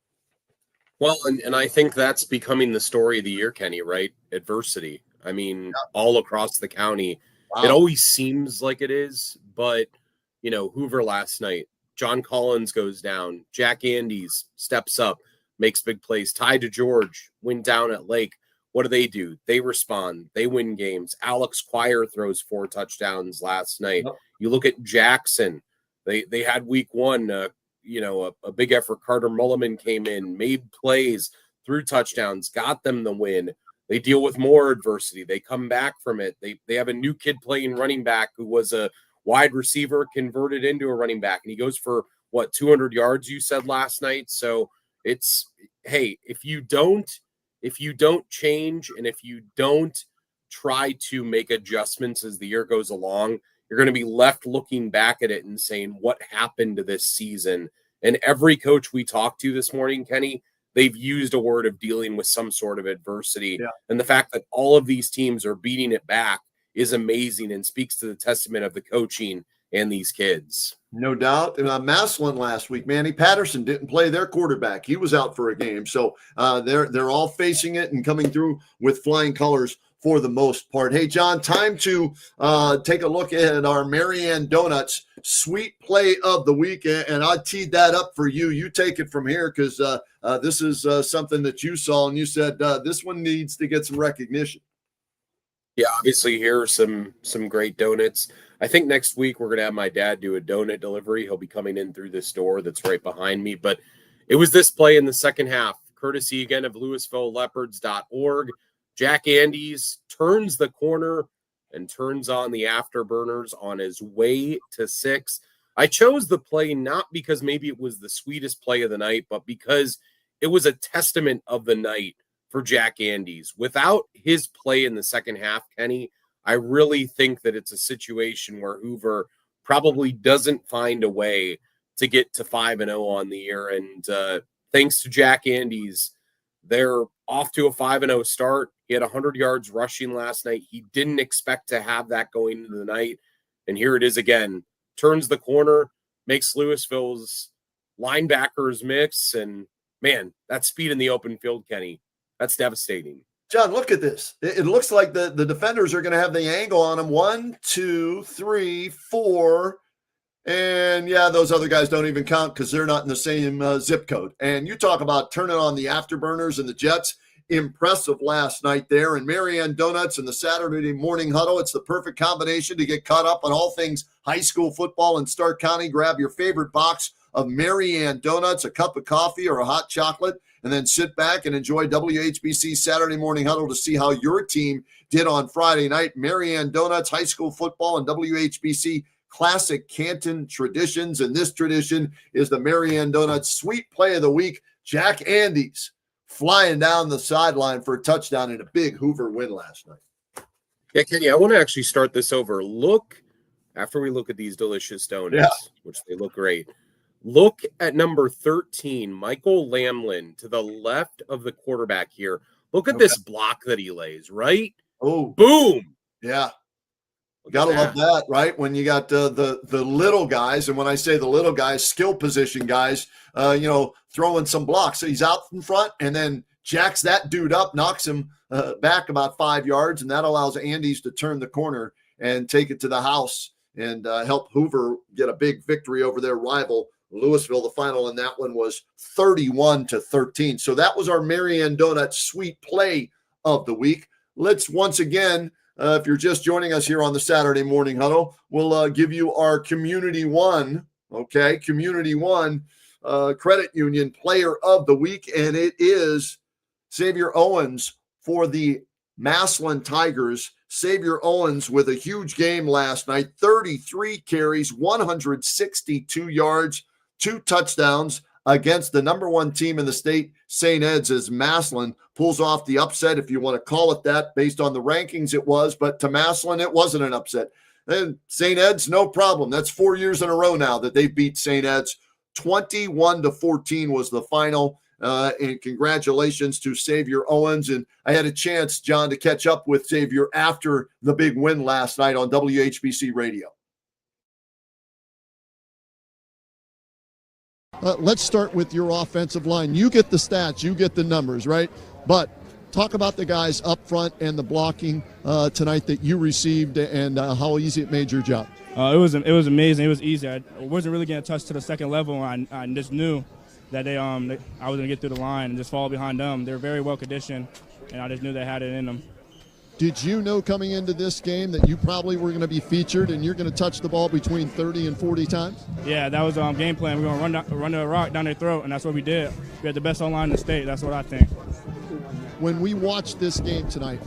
Well, and I think that's becoming the story of the year, Kenny, right? Adversity. I mean, all across the county. Wow. It always seems like it is, but, Hoover last night, John Collins goes down, Jack Andes steps up, makes big plays. Ty DeGeorge went down at Lake. What do? They respond. They win games. Alex Quire throws 4 touchdowns last night. Yep. You look at Jackson. They had week one, a big effort. Carter Mulliman came in, made plays, threw touchdowns, got them the win. They deal with more adversity. They come back from it. They have a new kid playing running back who was a wide receiver converted into a running back. And he goes for, 200 yards, you said last night. So it's, hey, if you don't change and if you don't try to make adjustments as the year goes along, you're going to be left looking back at it and saying, what happened to this season? And every coach we talked to this morning, Kenny, they've used a word of dealing with some sort of adversity. Yeah. And the fact that all of these teams are beating it back is amazing and speaks to the testament of the coaching and these kids. No doubt. Massillon last week, Manny Patterson didn't play their quarterback. He was out for a game. So they're all facing it and coming through with flying colors for the most part. Hey, John, time to take a look at our Marianne Donuts sweet play of the week. And I teed that up for you. You take it from here because this is something that you saw and you said this one needs to get some recognition. Yeah, obviously here are some great donuts. I think next week we're going to have my dad do a donut delivery. He'll be coming in through this door that's right behind me. But it was this play in the second half, courtesy again of LouisvilleLeopards.org. Jack Andes turns the corner and turns on the afterburners on his way to 6. I chose the play not because maybe it was the sweetest play of the night, but because it was a testament of the night for Jack Andes. Without his play in the second half, Kenny, I really think that it's a situation where Hoover probably doesn't find a way to get to 5-0 on the year. And thanks to Jack Andes, they're off to a 5-0 start. He had 100 yards rushing last night. He didn't expect to have that going into the night. And here it is again. Turns the corner, makes Louisville's linebackers mix, and man, that speed in the open field, Kenny, that's devastating. John, look at this. It looks like the defenders are going to have the angle on them. 1, 2, 3, 4. And yeah, those other guys don't even count because they're not in the same zip code. And you talk about turning on the afterburners and the Jets. Impressive last night there. And Marianne Donuts and the Saturday morning huddle. It's the perfect combination to get caught up on all things high school football in Stark County. Grab your favorite box of Marianne Donuts, a cup of coffee, or a hot chocolate, and then sit back and enjoy WHBC Saturday morning huddle to see how your team did on Friday night. Marianne Donuts, high school football, and WHBC classic Canton traditions. And this tradition is the Marianne Donuts sweet play of the week. Jack Andes flying down the sideline for a touchdown in a big Hoover win last night. Yeah, Kenny, I want to actually start this over. After we look at these delicious donuts, which they look great, look at number 13, Michael Lamlin, to the left of the quarterback here. Look at this block that he lays, right? Oh, boom. Yeah. Gotta love that, right? When you got the little guys, and when I say the little guys, skill position guys, throwing some blocks. So he's out in front and then jacks that dude up, knocks him back about 5 yards, and that allows Andes to turn the corner and take it to the house and help Hoover get a big victory over their rival, Louisville. The final in that one was 31-13. So that was our Marianne Donuts sweet play of the week. Let's once again, if you're just joining us here on the Saturday morning huddle, we'll give you our Community One, Community One Credit Union Player of the Week, and it is Xavier Owens for the Massillon Tigers. Xavier Owens with a huge game last night, 33 carries, 162 yards, 2 touchdowns against the number 1 team in the state, St. Ed's, as Massillon pulls off the upset, if you want to call it that. Based on the rankings it was, but to Massillon it wasn't an upset. And St. Ed's, no problem. That's 4 years in a row now that they beat St. Ed's. 21-14 was the final. And congratulations to Xavier Owens. And I had a chance, John, to catch up with Xavier after the big win last night on WHBC Radio. Let's start with your offensive line. You get the stats, you get the numbers, right? But talk about the guys up front and the blocking tonight that you received and how easy it made your job. It was amazing. It was easy. I wasn't really getting touched to the second level. I just knew that I was going to get through the line and just follow behind them. They're very well conditioned, and I just knew they had it in them. Did you know coming into this game that you probably were going to be featured and you're going to touch the ball between 30 and 40 times? Yeah, that was game plan. We were going to run the rock down their throat, and that's what we did. We had the best O-line in the state. That's what I think. When we watched this game tonight,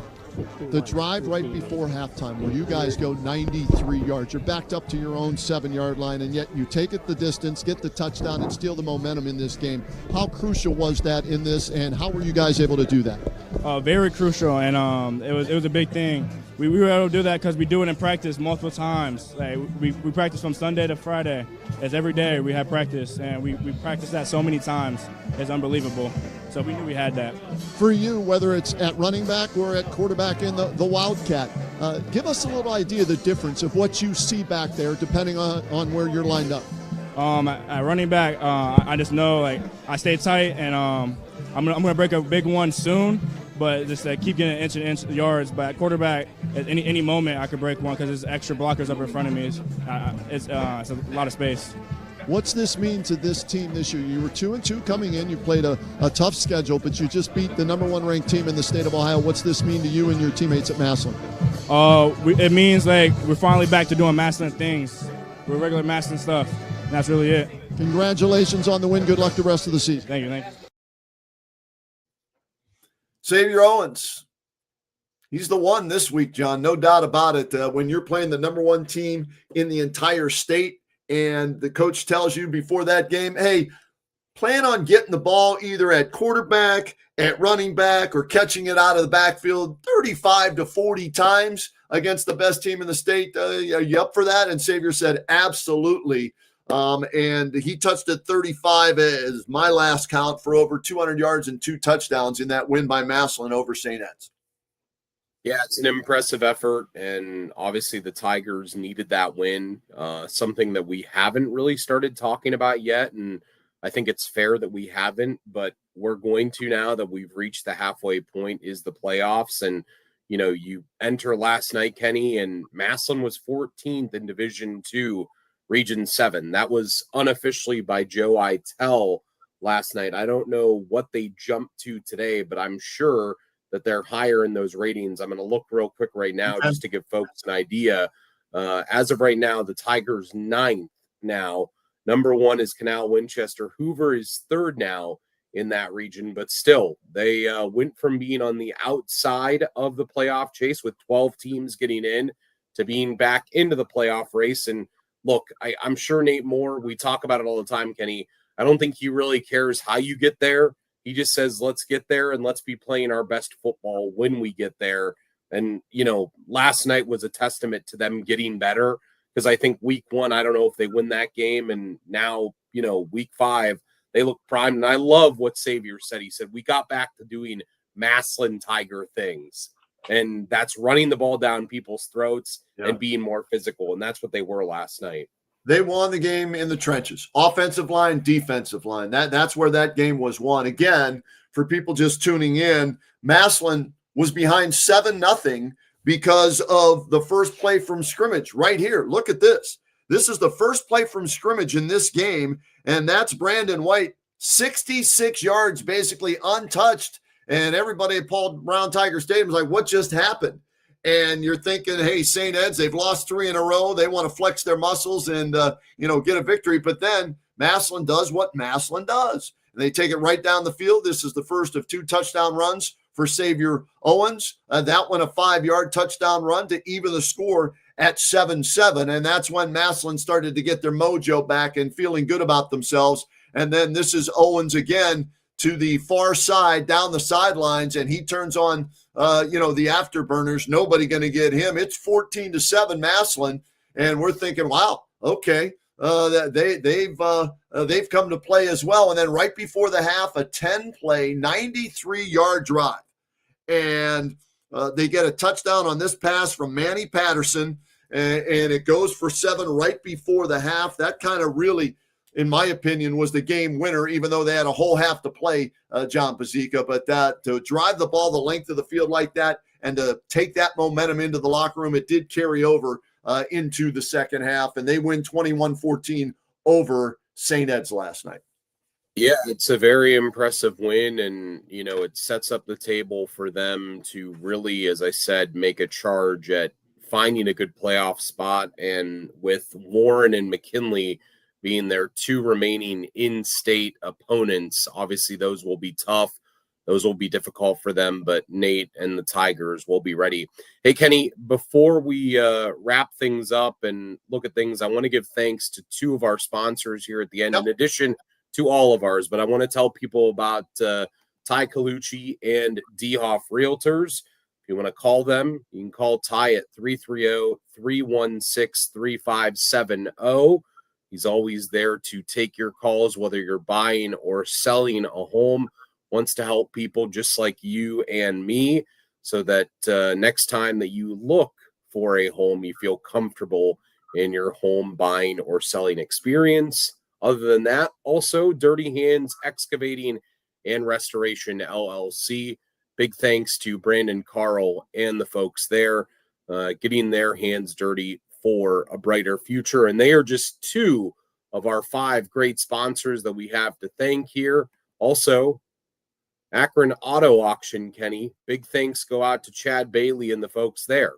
the drive right before halftime where you guys go 93 yards, you're backed up to your own 7-yard line, and yet you take it the distance, get the touchdown, and steal the momentum in this game. How crucial was that in this, and how were you guys able to do that? Very crucial, and it was a big thing. We were able to do that because we do it in practice multiple times. Like, we practice from Sunday to Friday. It's every day we have practice, and we practice that so many times. It's unbelievable. So we knew we had that. For you, whether it's at running back or at quarterback in the Wildcat, give us a little idea of the difference of what you see back there depending on where you're lined up. At running back, I just know I stay tight, and I'm gonna break a big one soon. But just keep getting inch yards. But at quarterback, at any moment I could break one because there's extra blockers up in front of me. It's a lot of space. What's this mean to this team this year? You were 2-2 coming in. You played a tough schedule, but you just beat the number 1 ranked team in the state of Ohio. What's this mean to you and your teammates at Massillon? It means we're finally back to doing Massillon things. We're regular Massillon stuff. And that's really it. Congratulations on the win. Good luck the rest of the season. Thank you. Xavier Owens. He's the one this week, John. No doubt about it. When you're playing the number 1 team in the entire state and the coach tells you before that game, hey, plan on getting the ball either at quarterback, at running back, or catching it out of the backfield 35 to 40 times against the best team in the state. Are you up for that? And Xavier said, absolutely. And he touched it 35 as my last count for over 200 yards and 2 touchdowns in that win by Massillon over St. Ed's. Yeah, it's an impressive effort, and obviously the Tigers needed that win, something that we haven't really started talking about yet, and I think it's fair that we haven't, but we're going to now that we've reached the halfway point is the playoffs. And, you enter last night, Kenny, and Massillon was 14th in Division II, Region 7. That was unofficially by Joe Itel last night. I don't know what they jumped to today, but I'm sure that they're higher in those ratings. I'm going to look real quick right now just to give folks an idea. As of right now, the Tigers 9th now. Number 1 is Canal Winchester. Hoover is 3rd now in that region, but still, they went from being on the outside of the playoff chase with 12 teams getting in to being back into the playoff race. And look, I'm sure Nate Moore, we talk about it all the time, Kenny. I don't think he really cares how you get there. He just says, let's get there and let's be playing our best football when we get there. And, last night was a testament to them getting better, because I think week 1, I don't know if they win that game. And now, week 5, they look primed. And I love what Xavier said. He said, we got back to doing Massillon Tiger things. And that's running the ball down people's throats and being more physical. And that's what they were last night. They won the game in the trenches, offensive line, defensive line. That's where that game was won. Again, for people just tuning in, Massillon was behind 7-0 because of the first play from scrimmage right here. Look at this. This is the first play from scrimmage in this game, and that's Brandon White, 66 yards basically untouched, and everybody at Paul Brown Tiger Stadium is like, what just happened? And you're thinking, hey, St. Ed's, they've lost 3 in a row. They want to flex their muscles and, get a victory. But then Massillon does what Massillon does. And they take it right down the field. This is the first of 2 touchdown runs for Xavier Owens. That one, a 5-yard touchdown run to even the score at 7-7. And that's when Massillon started to get their mojo back and feeling good about themselves. And then this is Owens again to the far side, down the sidelines, and he turns on, the afterburners. Nobody going to get him. It's 14-7 Massillon, and we're thinking, wow, okay, they've come to play as well. And then right before the half, a 10-play, 93-yard drive, and they get a touchdown on this pass from Manny Patterson, and it goes for 7 right before the half. That kind of really, in my opinion, was the game winner, even though they had a whole half to play, John Bozeka. But to drive the ball the length of the field like that and to take that momentum into the locker room, it did carry over into the second half, and they win 21-14 over St. Ed's last night. Yeah, it's a very impressive win, and, it sets up the table for them to really, as I said, make a charge at finding a good playoff spot. And with Warren and McKinley being their 2 remaining in-state opponents, obviously those will be tough. Those will be difficult for them, but Nate and the Tigers will be ready. Hey, Kenny, before we wrap things up and look at things, I want to give thanks to 2 of our sponsors here at the end, in addition to all of ours. But I want to tell people about Ty Colucci and DeHoff Realtors. If you want to call them, you can call Ty at 330-316-3570. He's always there to take your calls, whether you're buying or selling a home. Wants to help people just like you and me, so that next time that you look for a home, you feel comfortable in your home buying or selling experience. Other than that, also Dirty Hands Excavating and Restoration LLC. Big thanks to Brandon Carl and the folks there, getting their hands dirty for a brighter future. And they are just 2 of our 5 great sponsors that we have to thank here. Also, Akron Auto Auction, Kenny. Big thanks go out to Chad Bailey and the folks there.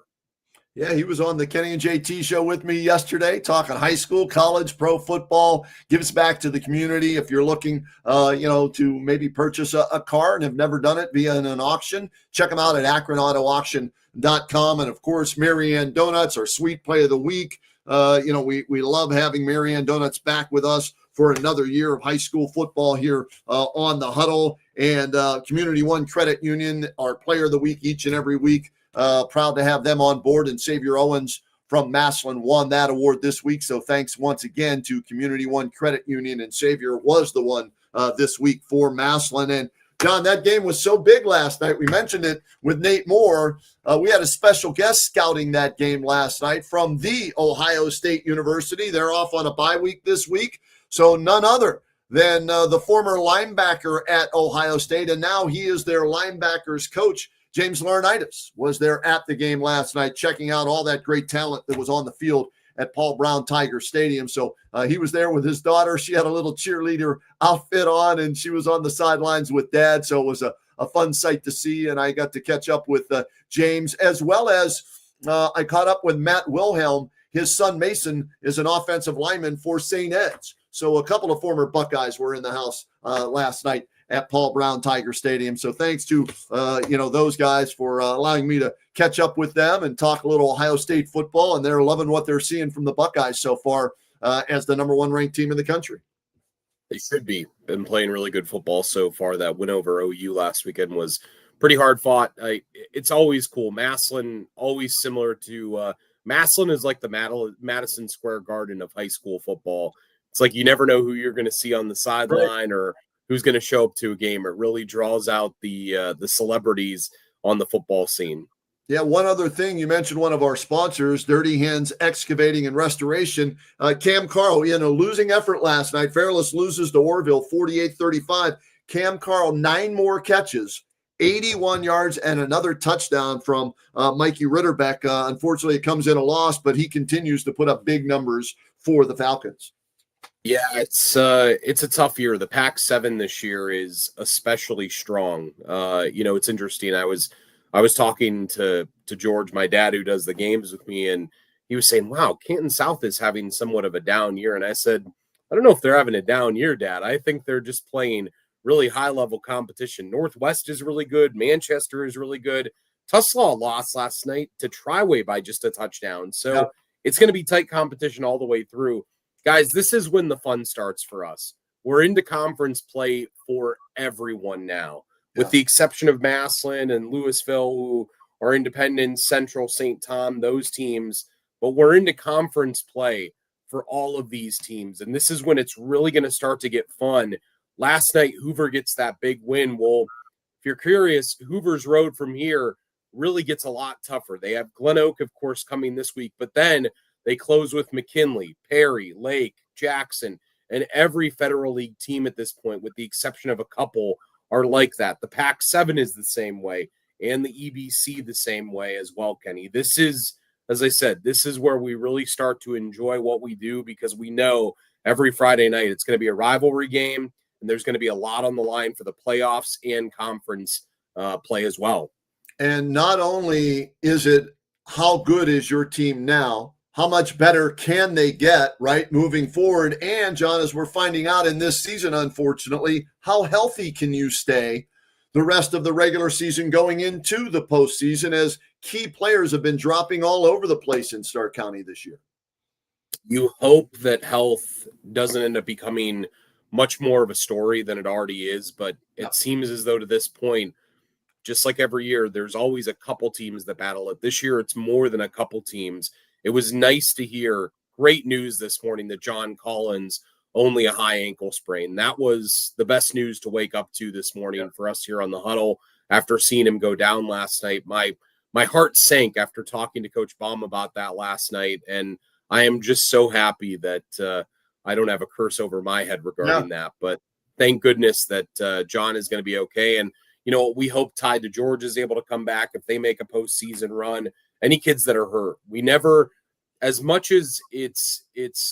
Yeah, he was on the Kenny and JT show with me yesterday, talking high school, college, pro football, gives back to the community. If you're looking, to maybe purchase a car and have never done it via an auction, check them out at akronautauction.com. And, of course, Marianne Donuts, our sweet play of the week. We love having Marianne Donuts back with us for another year of high school football here on the Huddle. And Community One Credit Union, our player of the week each and every week. Proud to have them on board, and Xavier Owens from Massillon won that award this week. So thanks once again to Community One Credit Union, and Xavier was the one this week for Massillon. And John, that game was so big last night. We mentioned it with Nate Moore. We had a special guest scouting that game last night from the Ohio State University. They're off on a bye week this week. So none other than the former linebacker at Ohio State, and now he is their linebackers coach. James Laurinaitis was there at the game last night, checking out all that great talent that was on the field at Paul Brown Tiger Stadium. So he was there with his daughter. She had a little cheerleader outfit on, and she was on the sidelines with Dad. So it was a fun sight to see, and I got to catch up with James, as well as I caught up with Matt Wilhelm. His son Mason is an offensive lineman for St. Ed's. So a couple of former Buckeyes were in the house last night at Paul Brown Tiger Stadium. So thanks to those guys for allowing me to catch up with them and talk a little Ohio State football. And they're loving what they're seeing from the Buckeyes so far as the number 1 ranked team in the country. They should be. Been playing really good football so far. That win over OU last weekend was pretty hard fought. It's always cool. Massillon, always similar to Massillon is like the Madison Square Garden of high school football. It's like you never know who you're going to see on the sideline or who's going to show up to a game. It really draws out the celebrities on the football scene. Yeah, one other thing, you mentioned one of our sponsors, Dirty Hands Excavating and Restoration. Cam Carl, in a losing effort last night, Fairless loses to Orville 48-35. Cam Carl, 9 more catches, 81 yards, and another touchdown from Mikey Ritterbeck. Unfortunately, it comes in a loss, but he continues to put up big numbers for the Falcons. Yeah, it's a tough year. The Pac-7 this year is especially strong. It's interesting. I was talking to George, my dad, who does the games with me, and he was saying, wow, Canton South is having somewhat of a down year. And I said, I don't know if they're having a down year, Dad. I think they're just playing really high-level competition. Northwest is really good. Manchester is really good. Tuslaw lost last night to Triway by just a touchdown. So It's going to be tight competition all the way through. Guys, this is when the fun starts for us. We're into conference play for everyone now, with the exception of Massillon and Louisville, who are independent, Central, St. Tom, those teams. But we're into conference play for all of these teams. And this is when it's really going to start to get fun. Last night, Hoover gets that big win. Well, if you're curious, Hoover's road from here really gets a lot tougher. They have Glen Oak, of course, coming this week, but then they close with McKinley, Perry, Lake, Jackson, and every Federal League team at this point, with the exception of a couple, are like that. The Pac-7 is the same way, and the EBC the same way as well, Kenny. This is, as I said, this is where we really start to enjoy what we do, because we know every Friday night it's going to be a rivalry game, and there's going to be a lot on the line for the playoffs and conference play as well. And not only is it how good is your team now, how much better can they get, right, moving forward? And, John, as we're finding out in this season, unfortunately, how healthy can you stay the rest of the regular season going into the postseason, as key players have been dropping all over the place in Stark County this year? You hope that health doesn't end up becoming much more of a story than it already is, but it seems as though to this point, just like every year, there's always a couple teams that battle it. This year, it's more than a couple teams. It was nice to hear great news this morning that John Collins only a high ankle sprain. That was the best news to wake up to this morning for us here on the Huddle after seeing him go down last night. My heart sank after talking to Coach Baum about that last night, and I am just so happy that I don't have a curse over my head regarding that. But thank goodness that John is going to be okay. And, we hope Ty DeGeorge is able to come back if they make a postseason run. Any kids that are hurt, we never, as much as it's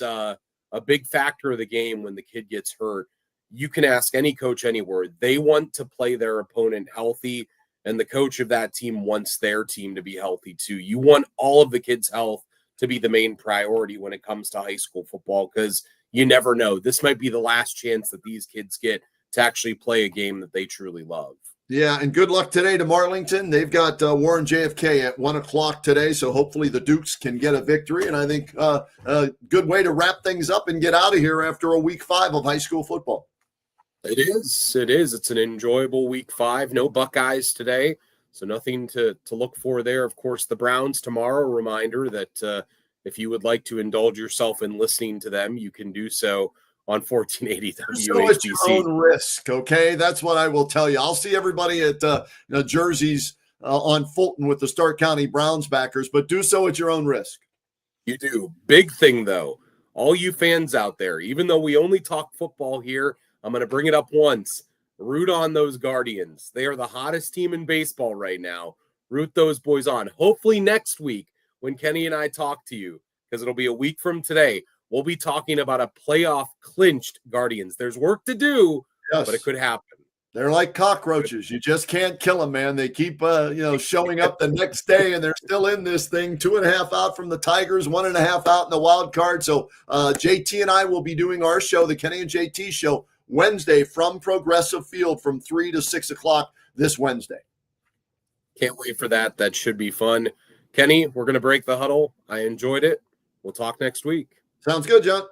a big factor of the game when the kid gets hurt, you can ask any coach anywhere. They want to play their opponent healthy, and the coach of that team wants their team to be healthy too. You want all of the kids' health to be the main priority when it comes to high school football, because you never know. This might be the last chance that these kids get to actually play a game that they truly love. Yeah, and good luck today to Marlington. They've got Warren JFK at 1:00 today, so hopefully the Dukes can get a victory. And I think a good way to wrap things up and get out of here after a week 5 of high school football. It is. It's an enjoyable week 5. No Buckeyes today, so nothing to look for there. Of course, the Browns tomorrow. A reminder that if you would like to indulge yourself in listening to them, you can do so on 1480 WHBC. So at your own risk, okay? That's what I will tell you. I'll see everybody at jerseys on Fulton with the Stark County Browns backers, but do so at your own risk. You do. Big thing, though. All you fans out there, even though we only talk football here I'm going to bring it up once. Root on those Guardians. They are the hottest team in baseball right now. Root those boys on. Hopefully next week when Kenny and I talk to you, because it'll be a week from today, we'll be talking about a playoff clinched Guardians. There's work to do, but it could happen. They're like cockroaches. You just can't kill them, man. They keep, showing up the next day, and they're still in this thing. 2.5 out from the Tigers, 1.5 out in the wild card. So JT and I will be doing our show, the Kenny and JT show, Wednesday from Progressive Field from 3 to 6 o'clock this Wednesday. Can't wait for that. That should be fun. Kenny, we're going to break the huddle. I enjoyed it. We'll talk next week. Sounds good, John.